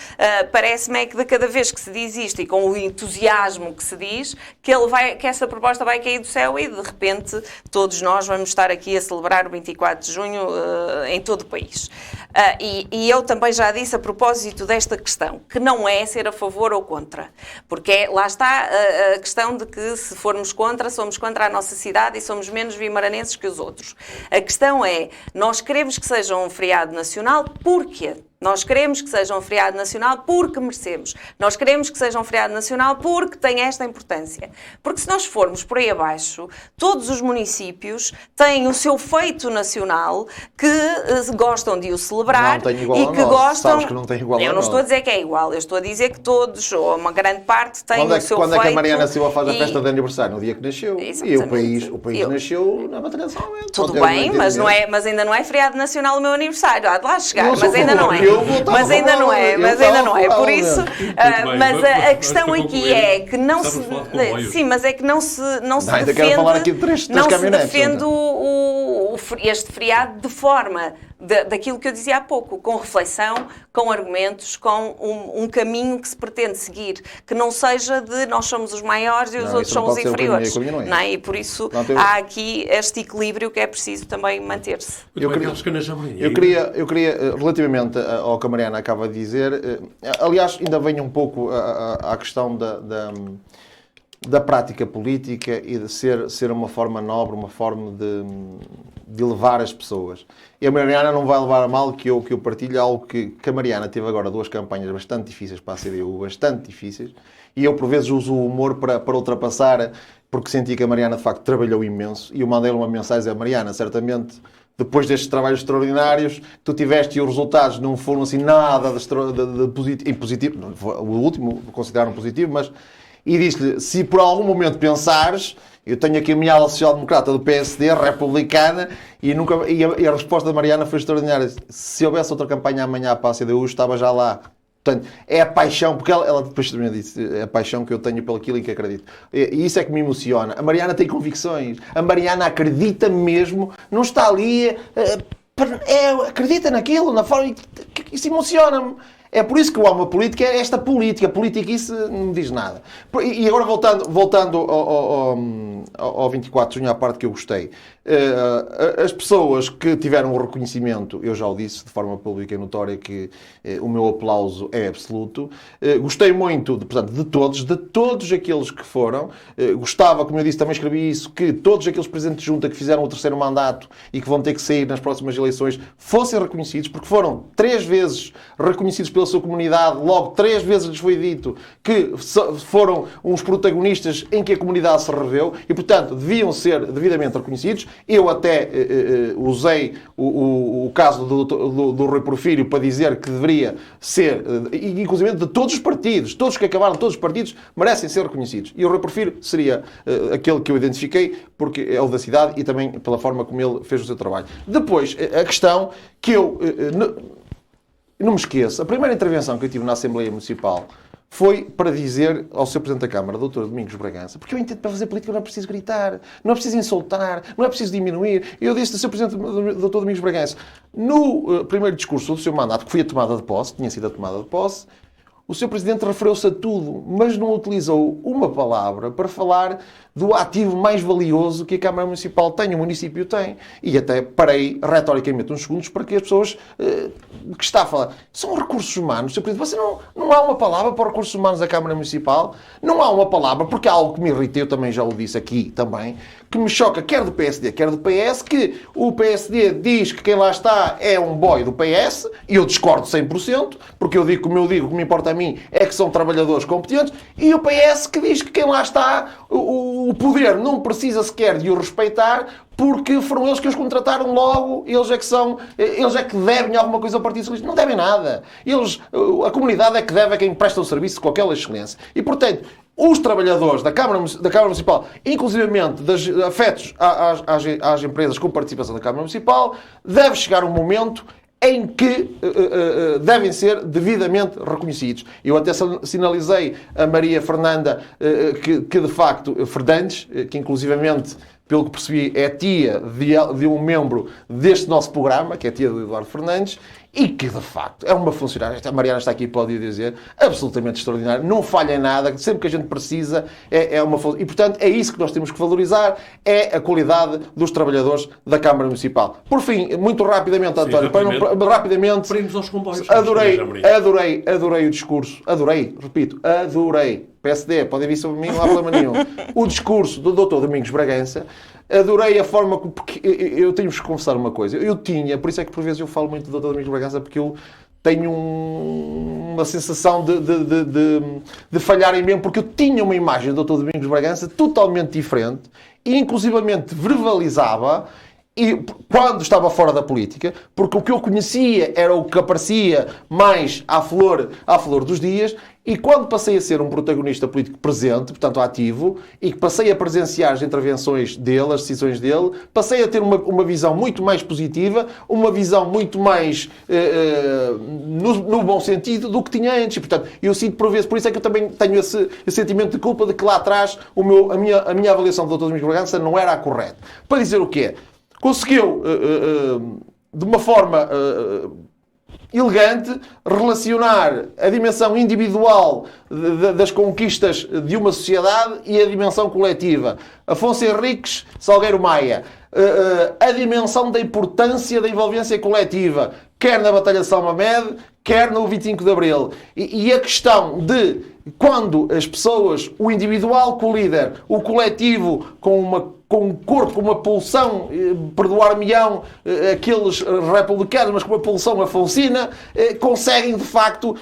parece-me é que de cada vez que se diz isto e com o entusiasmo que se diz, que essa proposta vai cair do céu e de repente todos nós vamos estar aqui a celebrar o 24 de junho em todo o país. E eu também já disse a propósito desta questão, que não é ser a favor ou contra, porque lá está a questão de que se formos contra, somos contra a nossa cidade e somos menos vimaranenses que os outros. A questão é, nós queremos que seja um feriado nacional, porquê? Nós queremos que seja um feriado nacional porque merecemos. Nós queremos que seja um feriado nacional porque tem esta importância. Porque se nós formos por aí abaixo, todos os municípios têm o seu feito nacional que gostam de o celebrar e que gostam... Sabes que não tem igual eu não estou a dizer que é igual, eu estou a dizer que todos, ou uma grande parte, têm o seu feito... Quando é que a Mariana Silva faz a festa de aniversário? No dia que nasceu. Exatamente. E o país nasceu na matriarcalmente. Tudo bem, mas ainda não é feriado nacional o meu aniversário. Há de lá chegar, mas ainda não é. Mas ainda não é, por isso. Mas a questão aqui é que não se. Sim, mas é que não se defende. Não se defende este feriado de forma daquilo que eu dizia há pouco, com reflexão, com argumentos, com um caminho que se pretende seguir, que não seja de nós somos os maiores e os outros são os inferiores. Não é? E por isso há aqui este equilíbrio que é preciso também manter-se. Eu queria, relativamente ao que a Mariana acaba de dizer, aliás, ainda venho um pouco à questão da prática política e de ser uma forma nobre, uma forma de levar as pessoas. E a Mariana não vai levar a mal que eu partilho algo que a Mariana teve agora 2 campanhas bastante difíceis para a CDU, bastante difíceis, e eu por vezes uso o humor para ultrapassar, porque senti que a Mariana de facto trabalhou imenso, e eu mandei-lhe uma mensagem a Mariana, certamente, depois destes trabalhos extraordinários, tu tiveste e os resultados não foram assim nada de positivo, o último consideraram positivo, mas... E disse-lhe, se por algum momento pensares, eu tenho aqui a minha ala social-democrata do PSD, republicana, e a resposta da Mariana foi extraordinária. Se houvesse outra campanha amanhã para a CDU, estava já lá. Portanto, é a paixão, porque ela depois também disse, é a paixão que eu tenho pelo aquilo em que acredito. E isso é que me emociona. A Mariana tem convicções. A Mariana acredita mesmo, não está ali, acredita naquilo, na forma, isso emociona-me. É por isso que eu amo a política, é esta política. Política, isso não me diz nada. E agora, voltando ao 24 de junho, à parte que eu gostei. As pessoas que tiveram o reconhecimento, eu já o disse de forma pública e notória que o meu aplauso é absoluto. Gostei muito, portanto, de todos aqueles que foram. Gostava, como eu disse, também escrevi isso, que todos aqueles presidentes de junta que fizeram o 3º mandato e que vão ter que sair nas próximas eleições fossem reconhecidos, porque foram 3 vezes reconhecidos pela sua comunidade, logo 3 vezes lhes foi dito que foram uns protagonistas em que a comunidade se reveu e, portanto, deviam ser devidamente reconhecidos. Eu até usei o caso do Rui Porfírio para dizer que deveria ser, inclusive de todos os partidos, todos que acabaram, todos os partidos merecem ser reconhecidos. E o Rui Porfírio seria aquele que eu identifiquei, porque é o da cidade e também pela forma como ele fez o seu trabalho. Depois, a questão que eu não me esqueço, a primeira intervenção que eu tive na Assembleia Municipal foi para dizer ao Sr. Presidente da Câmara, Dr. Domingos Bragança, porque eu entendo que para fazer política não é preciso gritar, não é preciso insultar, não é preciso diminuir. Eu disse ao Sr. Presidente, Dr. Domingos Bragança, no primeiro discurso do seu mandato, que foi a tomada de posse, tinha sido a tomada de posse, o Sr. Presidente referiu-se a tudo, mas não utilizou uma palavra para falar do ativo mais valioso que a Câmara Municipal tem, o município tem. E até parei retoricamente uns segundos para que as pessoas que está a falar são recursos humanos. Sr. Presidente, você não há uma palavra para os recursos humanos da Câmara Municipal? Não há uma palavra, porque há algo que me irrita, eu também já o disse aqui também, que me choca, quer do PSD, quer do PS, que o PSD diz que quem lá está é um boy do PS, e eu discordo 100%, porque eu digo como eu digo, o que me importa a mim é que são trabalhadores competentes, e o PS que diz que quem lá está, o poder não precisa sequer de o respeitar, porque foram eles que os contrataram logo, eles é que devem alguma coisa ao Partido Socialista. Não devem nada. A comunidade é que deve a quem presta o serviço com aquela excelência. E, portanto, os trabalhadores da Câmara Municipal, inclusivamente afetos às empresas com participação da Câmara Municipal, deve chegar um momento em que devem ser devidamente reconhecidos. Eu até sinalizei a Maria Fernanda, que de facto, Fernandes, que inclusivamente, pelo que percebi, é tia de um membro deste nosso programa, que é tia do Eduardo Fernandes, e que, de facto, é uma funcionária, a Mariana está aqui, pode dizer, absolutamente extraordinária, não falha em nada, sempre que a gente precisa, é uma funcionária. E, portanto, é isso que nós temos que valorizar, é a qualidade dos trabalhadores da Câmara Municipal. Por fim, muito rapidamente, António, rapidamente, aos comboios, adorei o discurso, adorei. PSD, podem vir sobre mim, não há problema nenhum. O discurso do Dr. Domingos Bragança, adorei a forma como... Porque eu tenho-vos que confessar uma coisa. Por isso é que por vezes eu falo muito do Dr. Domingos Bragança, porque eu tenho uma sensação de falhar em mim, porque eu tinha uma imagem do Dr. Domingos Bragança totalmente diferente, e inclusivamente verbalizava, e quando estava fora da política, porque o que eu conhecia era o que aparecia mais à flor dos dias, e quando passei a ser um protagonista político presente, portanto ativo, e que passei a presenciar as intervenções dele, as decisões dele, passei a ter uma visão muito mais positiva, uma visão muito mais no bom sentido do que tinha antes. E, portanto, eu sinto por vezes, por isso é que eu também tenho esse sentimento de culpa de que lá atrás a minha avaliação do Dr. Domingos Bragança não era a correta. Para dizer o quê? Conseguiu, de uma forma elegante, relacionar a dimensão individual das conquistas de uma sociedade e a dimensão coletiva. Afonso Henriques, Salgueiro Maia. A dimensão da importância da envolvência coletiva, quer na Batalha de Salmamed, quer no 25 de Abril. E a questão de quando as pessoas, o individual com o líder, o coletivo com um corpo, com uma pulsão, perdoar-me-ão aqueles republicanos, mas com uma pulsão afonsina, conseguem de facto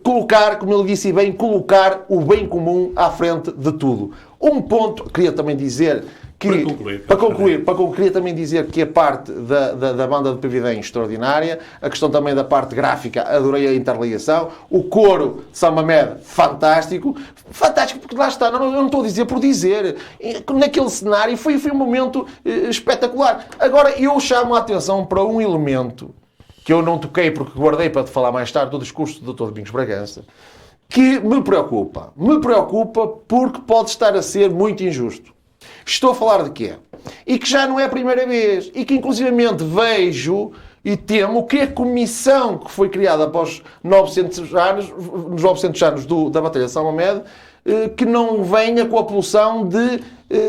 colocar, como ele disse bem, colocar o bem comum à frente de tudo. Um ponto, queria também dizer que, para concluir, queria também dizer que a parte da banda de Pavidém extraordinária, a questão também da parte gráfica, adorei a interligação, o coro de São Mamed, fantástico, porque lá está, eu não estou a dizer por dizer, naquele cenário foi um momento espetacular. Agora, eu chamo a atenção para um elemento que eu não toquei porque guardei para te falar mais tarde do discurso do Dr. Domingos Bragança, que me preocupa porque pode estar a ser muito injusto. Estou a falar de quê? E que já não é a primeira vez. E que, inclusivamente, vejo e temo que a comissão que foi criada após nos 900 anos da Batalha de São Mamed, que não venha com a pulsão de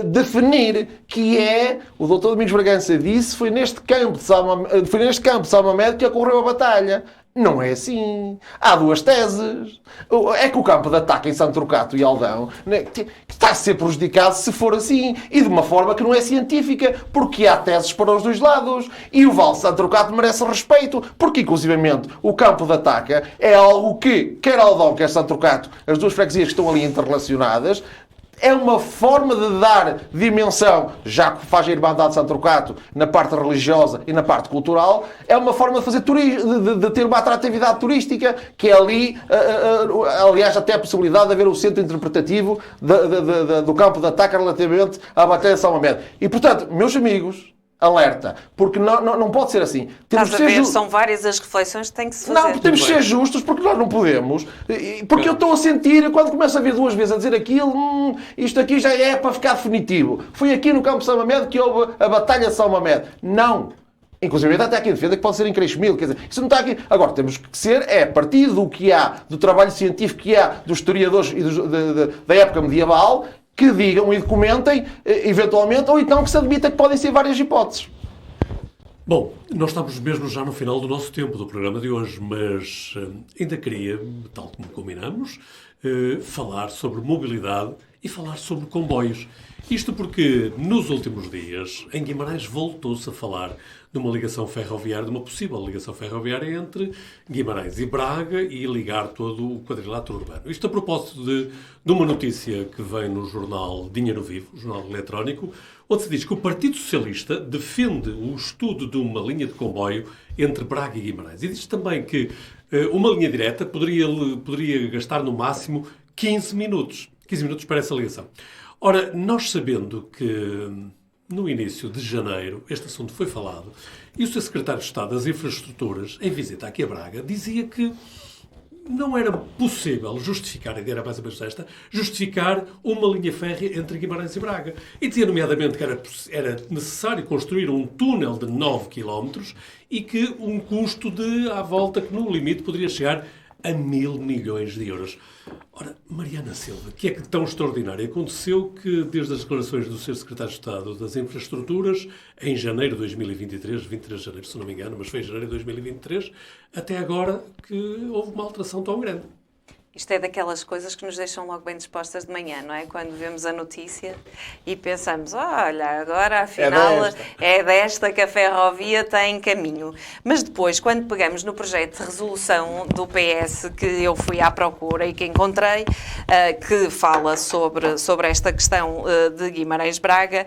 definir que é, o Dr. Domingos Bragança disse, foi neste campo de São Mamed que ocorreu a batalha. Não é assim. Há duas teses. É que o campo de ataque em Santo Trocato e Aldão está a ser prejudicado se for assim. E de uma forma que não é científica. Porque há teses para os dois lados. E o Val de Santo Trocato merece respeito. Porque, inclusivamente, o campo de ataque é algo que, quer Aldão, quer Santo Trocato, as duas freguesias que estão ali interrelacionadas, é uma forma de dar dimensão, já que faz a Irmandade de Santo Trocato na parte religiosa e na parte cultural, é uma forma de fazer de ter uma atratividade turística, que é ali, aliás, até a possibilidade de haver o centro interpretativo do campo de ataque relativamente à Batalha de São Mamed. E, portanto, meus amigos, alerta, porque não pode ser assim. Estás a ver, são várias as reflexões que têm que se fazer. Não, temos que ser justos, porque nós não podemos. Porque eu estou a sentir, quando começo a ver duas vezes a dizer aquilo, isto aqui já é para ficar definitivo. Foi aqui no campo de São Mamed que houve a Batalha de São Mamed. Não. Inclusive até aqui a defesa que pode ser increscimento, quer dizer, isso não está aqui. Agora, temos que ser, a partir do que há, do trabalho científico que há, dos historiadores e da época medieval, que digam e documentem, eventualmente, ou então que se admita que podem ser várias hipóteses. Bom, nós estamos mesmo já no final do nosso tempo do programa de hoje, mas ainda queria, tal como combinamos, falar sobre mobilidade e falar sobre comboios. Isto porque, nos últimos dias, em Guimarães voltou-se a falar de uma ligação ferroviária, de uma possível ligação ferroviária entre Guimarães e Braga e ligar todo o quadrilátero urbano. Isto a propósito de uma notícia que vem no jornal Dinheiro Vivo, jornal eletrónico, onde se diz que o Partido Socialista defende o estudo de uma linha de comboio entre Braga e Guimarães. E diz também que uma linha direta poderia gastar no máximo 15 minutos. 15 minutos para essa ligação. Ora, nós sabendo que no início de janeiro este assunto foi falado e o Sr. Secretário de Estado das Infraestruturas, em visita aqui a Braga, dizia que não era possível justificar, a ideia era mais ou menos esta, justificar uma linha férrea entre Guimarães e Braga. E dizia nomeadamente que era necessário construir um túnel de 9 km e que um custo à volta que no limite poderia chegar a 1.000 milhões de euros. Ora, Mariana Silva, que é que tão extraordinário aconteceu que, desde as declarações do Sr. Secretário de Estado das Infraestruturas, em janeiro de 2023, 23 de janeiro, se não me engano, mas foi em janeiro de 2023, até agora que houve uma alteração tão grande? Isto é daquelas coisas que nos deixam logo bem dispostas de manhã, não é? Quando vemos a notícia e pensamos, olha, agora afinal é desta que a ferrovia tem caminho. Mas depois, quando pegamos no projeto de resolução do PS, que eu fui à procura e que encontrei, que fala sobre esta questão de Guimarães-Braga,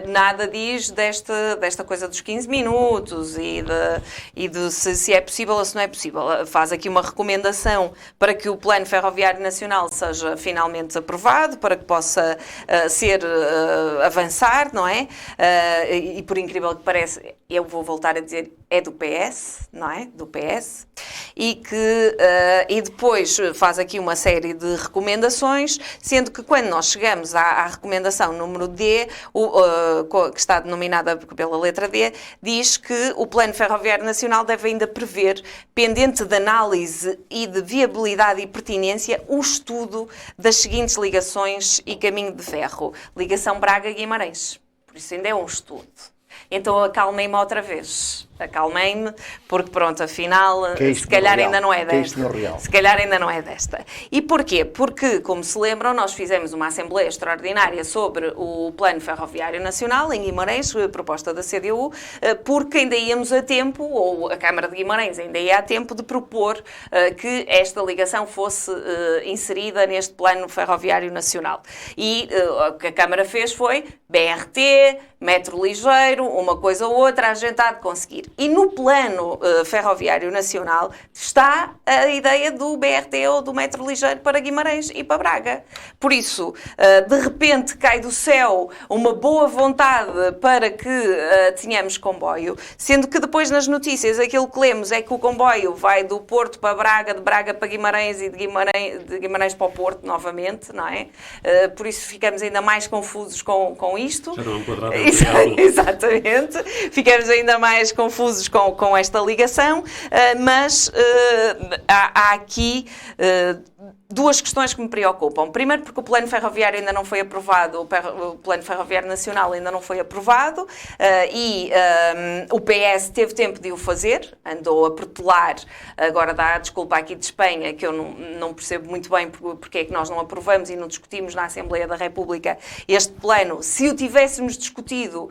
nada diz desta coisa dos 15 minutos e de se é possível ou se não é possível. Faz aqui uma recomendação para que o Plano Ferroviário Nacional seja finalmente aprovado, para que possa avançar, não é? E por incrível que pareça, eu vou voltar a dizer, é do PS, não é? Do PS. E depois faz aqui uma série de recomendações, sendo que quando nós chegamos à recomendação número D, que está denominada pela letra D, diz que o Plano Ferroviário Nacional deve ainda prever, pendente de análise e de viabilidade e pertinência, o estudo das seguintes ligações e caminho de ferro. Ligação Braga-Guimarães. Por isso ainda é um estudo. Então acalmei-me outra vez. Acalmei-me, porque pronto, afinal, se calhar ainda não é desta. Se calhar ainda não é desta. E porquê? Porque, como se lembram, nós fizemos uma Assembleia Extraordinária sobre o Plano Ferroviário Nacional, em Guimarães, proposta da CDU, porque ainda íamos a tempo, ou a Câmara de Guimarães ainda ia a tempo, de propor que esta ligação fosse inserida neste Plano Ferroviário Nacional. E o que a Câmara fez foi BRT, metro ligeiro, uma coisa ou outra, a gente há de conseguir. E no Plano Ferroviário Nacional está a ideia do BRT ou do metro ligeiro para Guimarães e para Braga. Por isso, de repente cai do céu uma boa vontade para que tenhamos comboio, sendo que depois nas notícias aquilo que lemos é que o comboio vai do Porto para Braga, de Braga para Guimarães e de Guimarães para o Porto novamente, não é? Por isso ficamos ainda mais confusos com isto. Já não é um quadrado. Exatamente. Ficamos ainda mais confusos com esta ligação, mas há aqui duas questões que me preocupam. Primeiro, porque o Plano Ferroviário ainda não foi aprovado, o Plano Ferroviário Nacional ainda não foi aprovado e o PS teve tempo de o fazer, andou a protelar, agora dá a desculpa aqui de Espanha, que eu não percebo muito bem porque é que nós não aprovamos e não discutimos na Assembleia da República este plano. Se o tivéssemos discutido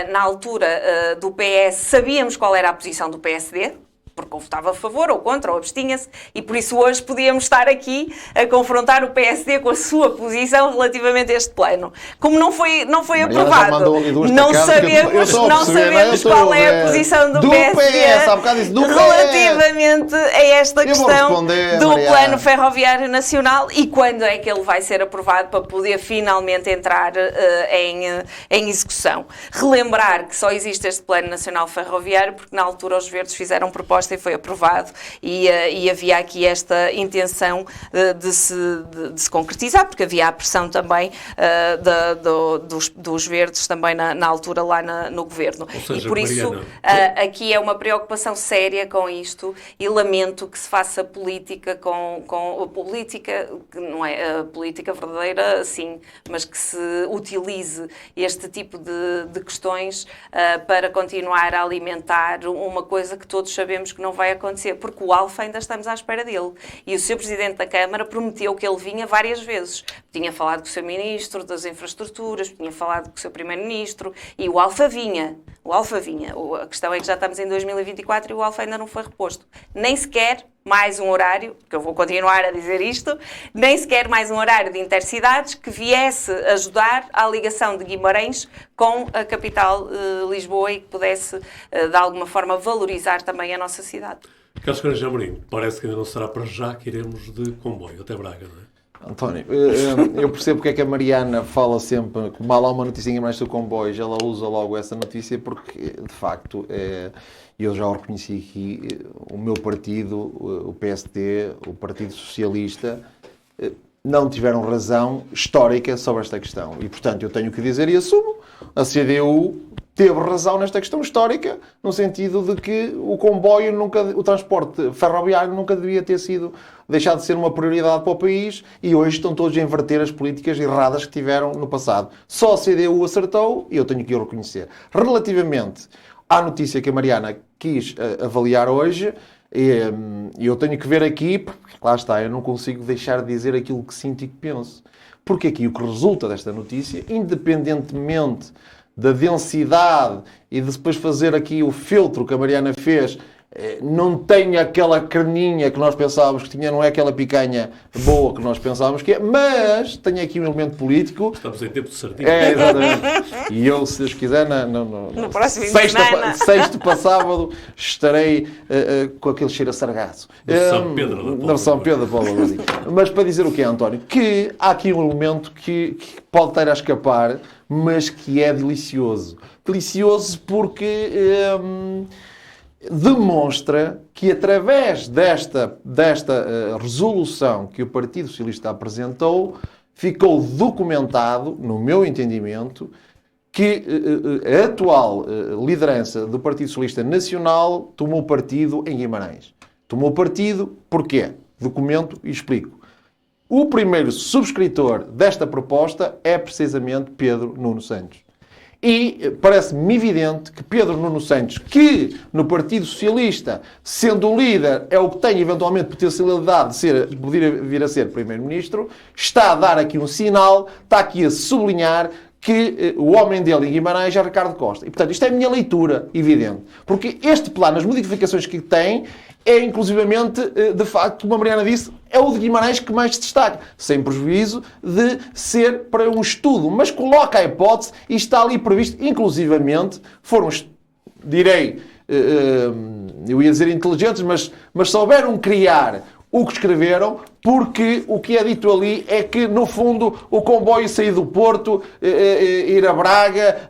na altura do PS, sabíamos qual era a posição do PSD, porque ou votava a favor ou contra, ou abstinha-se, e por isso hoje podíamos estar aqui a confrontar o PSD com a sua posição relativamente a este plano. Como não foi aprovado, não sabemos qual é a posição do PSD relativamente a esta questão do Plano Ferroviário Nacional e quando é que ele vai ser aprovado para poder finalmente entrar em execução. Relembrar que só existe este Plano Nacional Ferroviário porque na altura os Verdes fizeram proposta proposta e foi aprovado, e havia aqui esta intenção de se concretizar, porque havia a pressão também dos verdes também na altura lá no governo. Ou seja, e por isso aqui é uma preocupação séria com isto, e lamento que se faça política com política, que não é a política verdadeira, sim, mas que se utilize este tipo de questões para continuar a alimentar uma coisa que todos sabemos que não vai acontecer, porque o Alfa ainda estamos à espera dele. E o Sr. Presidente da Câmara prometeu que ele vinha várias vezes. Tinha falado com o Sr. Ministro das Infraestruturas, tinha falado com o Sr. Primeiro-Ministro, e o Alfa vinha. O Alfa vinha. A questão é que já estamos em 2024 e o Alfa ainda não foi reposto. Nem sequer mais um horário, que eu vou continuar a dizer isto, nem sequer mais um horário de intercidades que viesse ajudar à ligação de Guimarães com a capital Lisboa e que pudesse, de alguma forma, valorizar também a nossa cidade. Carlos Canaja Amorim, parece que ainda não será para já que iremos de comboio até Braga, não é? António, eu percebo porque é que a Mariana fala sempre que mal há uma notícia mais do comboio, ela usa logo essa notícia porque, de facto, eu já o reconheci aqui, o meu partido, o PSD, o Partido Socialista, não tiveram razão histórica sobre esta questão. E, portanto, eu tenho que dizer e assumo, a CDU teve razão nesta questão histórica, no sentido de que o transporte ferroviário nunca devia ter sido deixado de ser uma prioridade para o país, e hoje estão todos a inverter as políticas erradas que tiveram no passado. Só a CDU acertou, e eu tenho que o reconhecer. Relativamente à notícia que a Mariana quis avaliar hoje, eu tenho que ver aqui, porque lá está, eu não consigo deixar de dizer aquilo que sinto e que penso. Porque aqui o que resulta desta notícia, independentemente da densidade e de depois fazer aqui o filtro que a Mariana fez, não tem aquela carninha que nós pensávamos que tinha, não é aquela picanha boa que nós pensávamos que é, mas tem aqui um elemento político. Estamos em tempo de sardinha. É, exatamente. E eu, se Deus quiser, no próximo semana, sexta para sábado, estarei com aquele cheiro a sargaço. No São Pedro da Póvoa. Mas para dizer o que é, António, que há aqui um elemento que pode ter a escapar, mas que é delicioso. Delicioso porque demonstra que, através desta resolução que o Partido Socialista apresentou, ficou documentado, no meu entendimento, que a atual liderança do Partido Socialista Nacional tomou partido em Guimarães. Tomou partido porquê? Documento e explico. O primeiro subscritor desta proposta é precisamente Pedro Nuno Santos. E parece-me evidente que Pedro Nuno Santos, que no Partido Socialista, sendo o líder, é o que tem eventualmente potencialidade de poder vir a ser Primeiro-Ministro, está a dar aqui um sinal, está aqui a sublinhar que o homem dele em Guimarães é Ricardo Costa. E, portanto, isto é a minha leitura, evidente. Porque este plano, as modificações que tem, é inclusivamente, de facto, como a Mariana disse, é o de Guimarães que mais se destaca, sem prejuízo de ser para um estudo, mas coloca a hipótese e está ali previsto, inclusivamente, foram, direi, eu ia dizer inteligentes, mas souberam criar o que escreveram, porque o que é dito ali é que, no fundo, o comboio sair do Porto, ir a Braga,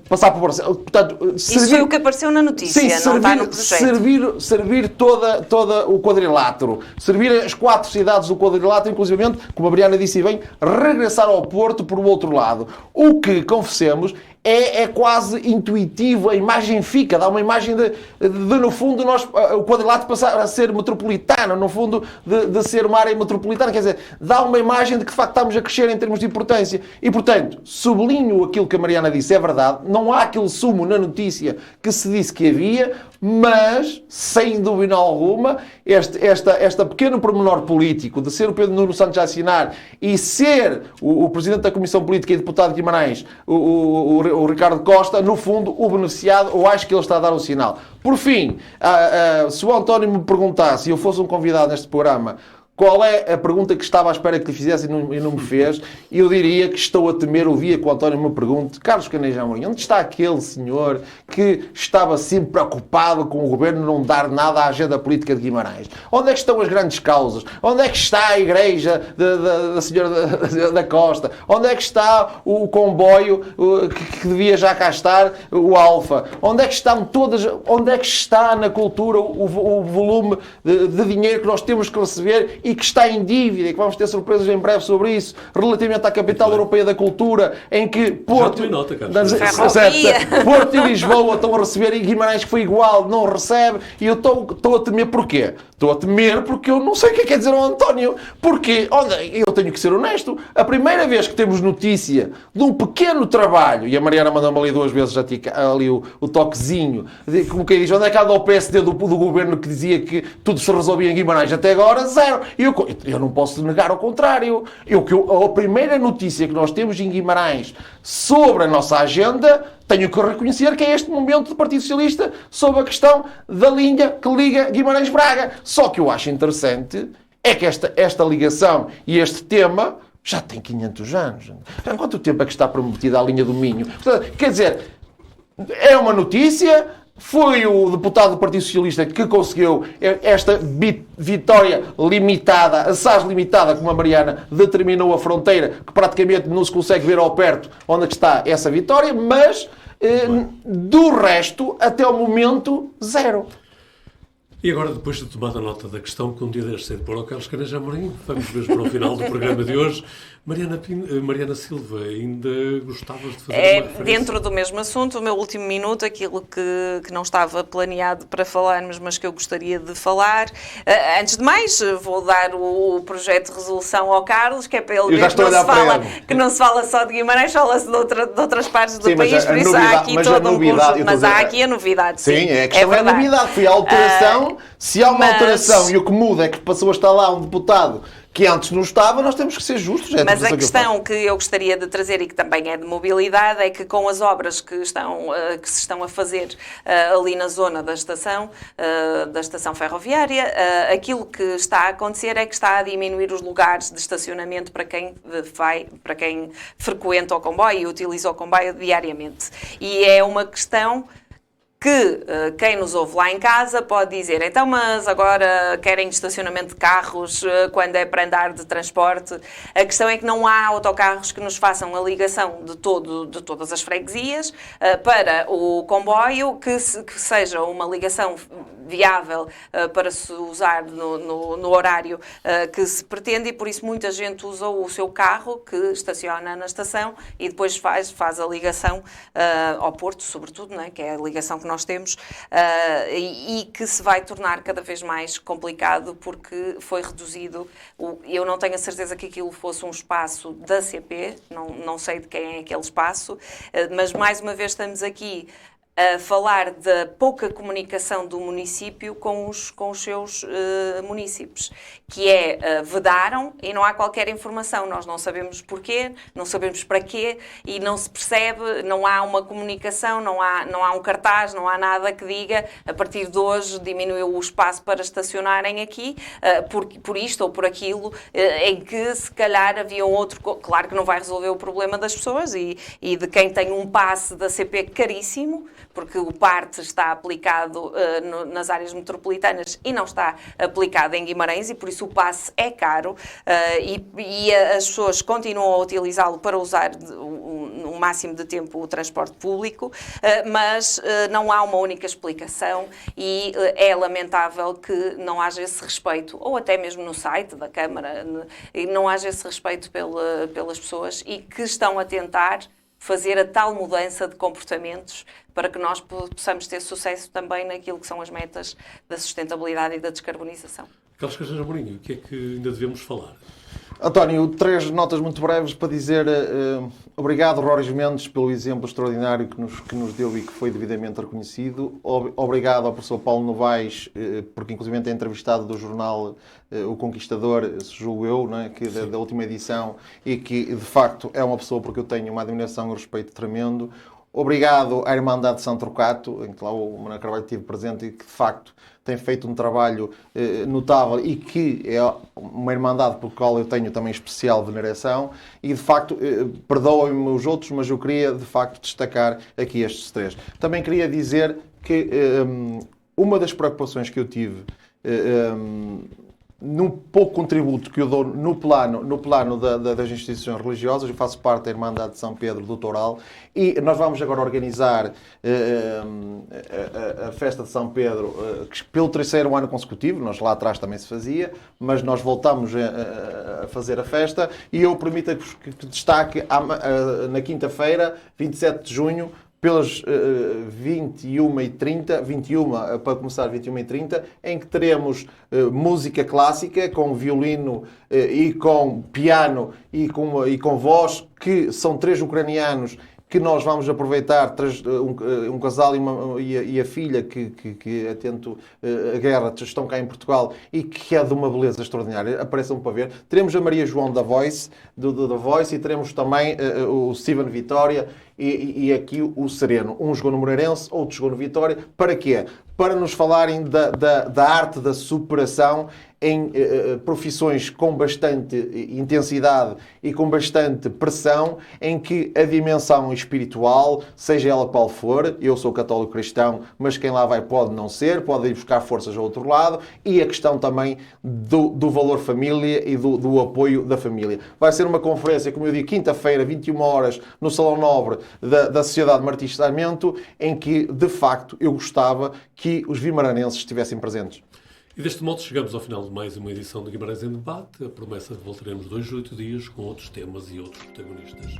passar por Barcelona. Portanto, isso foi o que apareceu na notícia, sim, não está no projeto. Servir toda o quadrilátero. Servir as 4 cidades do quadrilátero, inclusivamente, como a Briana disse bem, regressar ao Porto por o outro lado. O que, confessemos, é quase intuitivo, a imagem fica, dá uma imagem de no fundo, o quadrilátero passar a ser metropolitano, no fundo, de ser uma área metropolitana, quer dizer, dá uma imagem de que, de facto, estamos a crescer em termos de importância. E, portanto, sublinho aquilo que a Mariana disse, é verdade, não há aquele sumo na notícia que se disse que havia, mas, sem dúvida alguma, esta pequeno pormenor político de ser o Pedro Nuno Santos a assinar e ser o Presidente da Comissão Política e Deputado de Guimarães, o Ricardo Costa, no fundo, o beneficiado, eu acho que ele está a dar um sinal. Por fim, se o António me perguntasse, se eu fosse um convidado neste programa, qual é a pergunta que estava à espera que lhe fizesse e não me fez? Eu diria que estou a temer o dia que o António me pergunte: Carlos Caneja Amorim, onde está aquele senhor que estava sempre preocupado com o governo não dar nada à agenda política de Guimarães? Onde é que estão as grandes causas? Onde é que está a igreja da senhora da Costa? Onde é que está o comboio que devia já cá estar, o Alfa? Onde é que estão todas? Onde é que está na cultura o volume de dinheiro que nós temos que receber e que está em dívida, e que vamos ter surpresas em breve sobre isso, relativamente à capital europeia da cultura, em que Porto, Porto e Lisboa estão a receber, e Guimarães, que foi igual, não recebe, e eu estou a temer porquê? Estou a temer porque eu não sei o que é que quer dizer ao António. Porque, olha, eu tenho que ser honesto, a primeira vez que temos notícia de um pequeno trabalho, e a Mariana mandou-me ali 2 vezes ali o toquezinho, como quem diz, onde é que anda o PSD do governo que dizia que tudo se resolvia em Guimarães? Até agora, zero. Eu não posso negar ao contrário. A primeira notícia que nós temos em Guimarães sobre a nossa agenda, tenho que reconhecer que é este momento do Partido Socialista sobre a questão da linha que liga Guimarães-Braga. Só que eu acho interessante é que esta ligação e este tema já tem 500 anos. Há quanto tempo é que está prometida a linha do Minho? Portanto, quer dizer, é uma notícia. Foi o deputado do Partido Socialista que conseguiu esta vitória limitada, assaz limitada, como a Mariana determinou a fronteira, que praticamente não se consegue ver ao perto onde é que está essa vitória, mas do resto, até o momento, zero. E agora, depois de tomar a nota da questão que um dia deve ser para o Carlos Caneja Amorim, vamos mesmo para o final do programa de hoje. Mariana Silva, ainda gostavas de fazer uma referência? Dentro do mesmo assunto, o meu último minuto, aquilo que não estava planeado para falarmos, mas que eu gostaria de falar. Antes de mais, vou dar o projeto de resolução ao Carlos, que é para ele ver que não se fala só de Guimarães, fala-se de outras partes do país, por isso há aqui todo um conjunto. Mas há aqui a novidade. Sim, a questão é a novidade. Foi a alteração. Se há uma alteração e o que muda é que passou a estar lá um deputado que antes não estava, nós temos que ser justos. Mas a questão que eu gostaria de trazer e que também é de mobilidade é que com as obras que se estão a fazer ali na zona da estação ferroviária, aquilo que está a acontecer é que está a diminuir os lugares de estacionamento para quem frequenta o comboio e utiliza o comboio diariamente. E é uma questão que quem nos ouve lá em casa pode dizer: então, mas agora querem estacionamento de carros quando é para andar de transporte? A questão é que não há autocarros que nos façam a ligação de todas as freguesias para o comboio, que seja uma ligação viável para se usar no horário que se pretende, e por isso muita gente usa o seu carro, que estaciona na estação e depois faz a ligação ao Porto, sobretudo, não é? Que é a ligação que nós temos, e que se vai tornar cada vez mais complicado porque foi reduzido. Eu não tenho a certeza que aquilo fosse um espaço da CP, não sei de quem é aquele espaço, mas mais uma vez estamos aqui a falar da pouca comunicação do município com os seus munícipes, que vedaram e não há qualquer informação. Nós não sabemos porquê, não sabemos para quê e não se percebe, não há uma comunicação, não há um cartaz, não há nada que diga: a partir de hoje diminuiu o espaço para estacionarem aqui, por isto ou por aquilo, em que se calhar havia um outro... Claro que não vai resolver o problema das pessoas e de quem tem um passe da CP caríssimo, porque o PARTE está aplicado nas áreas metropolitanas e não está aplicado em Guimarães, e por isso o passe é caro, e as pessoas continuam a utilizá-lo para usar o máximo de tempo o transporte público, mas não há uma única explicação, e é lamentável que não haja esse respeito, ou até mesmo no site da Câmara, não haja esse respeito pelas pessoas, e que estão a tentar fazer a tal mudança de comportamentos para que nós possamos ter sucesso também naquilo que são as metas da sustentabilidade e da descarbonização. Carlos Caneja Amorim, o que é que ainda devemos falar? António, 3 notas muito breves para dizer obrigado, Rores Mendes, pelo exemplo extraordinário que nos deu e que foi devidamente reconhecido. Obrigado ao professor Paulo Novaes, porque inclusive é entrevistado do jornal O Conquistador, julgo eu, não é? Da última edição, e que de facto é uma pessoa porque eu tenho uma admiração e um respeito tremendo. Obrigado à Irmandade de São Torquato, em que lá o Manuel Carvalho esteve presente e que, de facto, tem feito um trabalho notável e que é uma Irmandade por qual eu tenho também especial veneração. E, de facto, perdoem-me os outros, mas eu queria, de facto, destacar aqui estes 3. Também queria dizer que uma das preocupações que eu tive num pouco contributo que eu dou no plano das instituições religiosas, eu faço parte da Irmandade de São Pedro do Toural e nós vamos agora organizar a festa de São Pedro pelo 3º ano consecutivo. Nós lá atrás também se fazia, mas nós voltamos a fazer a festa e eu permito que destaque na quinta-feira, 27 de junho, pelas 21h30, 21 para começar 21h30, em que teremos música clássica com violino e com piano e com voz, que são 3 ucranianos que nós vamos aproveitar, um casal e a filha que atento a guerra estão cá em Portugal e que é de uma beleza extraordinária. Apareçam para ver. Teremos a Maria João da Voice, da Voice, e teremos também o Steven Vitória e aqui o Sereno. Um jogou no Moreirense, outro jogou no Vitória. Para quê? Para nos falarem da arte da superação em profissões com bastante intensidade e com bastante pressão, em que a dimensão espiritual, seja ela qual for, eu sou católico cristão, mas quem lá vai pode não ser, pode ir buscar forças ao outro lado, e a questão também do valor família e do apoio da família. Vai ser uma conferência, como eu digo, quinta-feira, 21 horas, no Salão Nobre da Sociedade Martins de Sarmento, em que, de facto, eu gostava que os vimaranenses estivessem presentes. E deste modo chegamos ao final de mais uma edição de Guimarães em Debate. A promessa de voltaremos 2 a 8 dias com outros temas e outros protagonistas.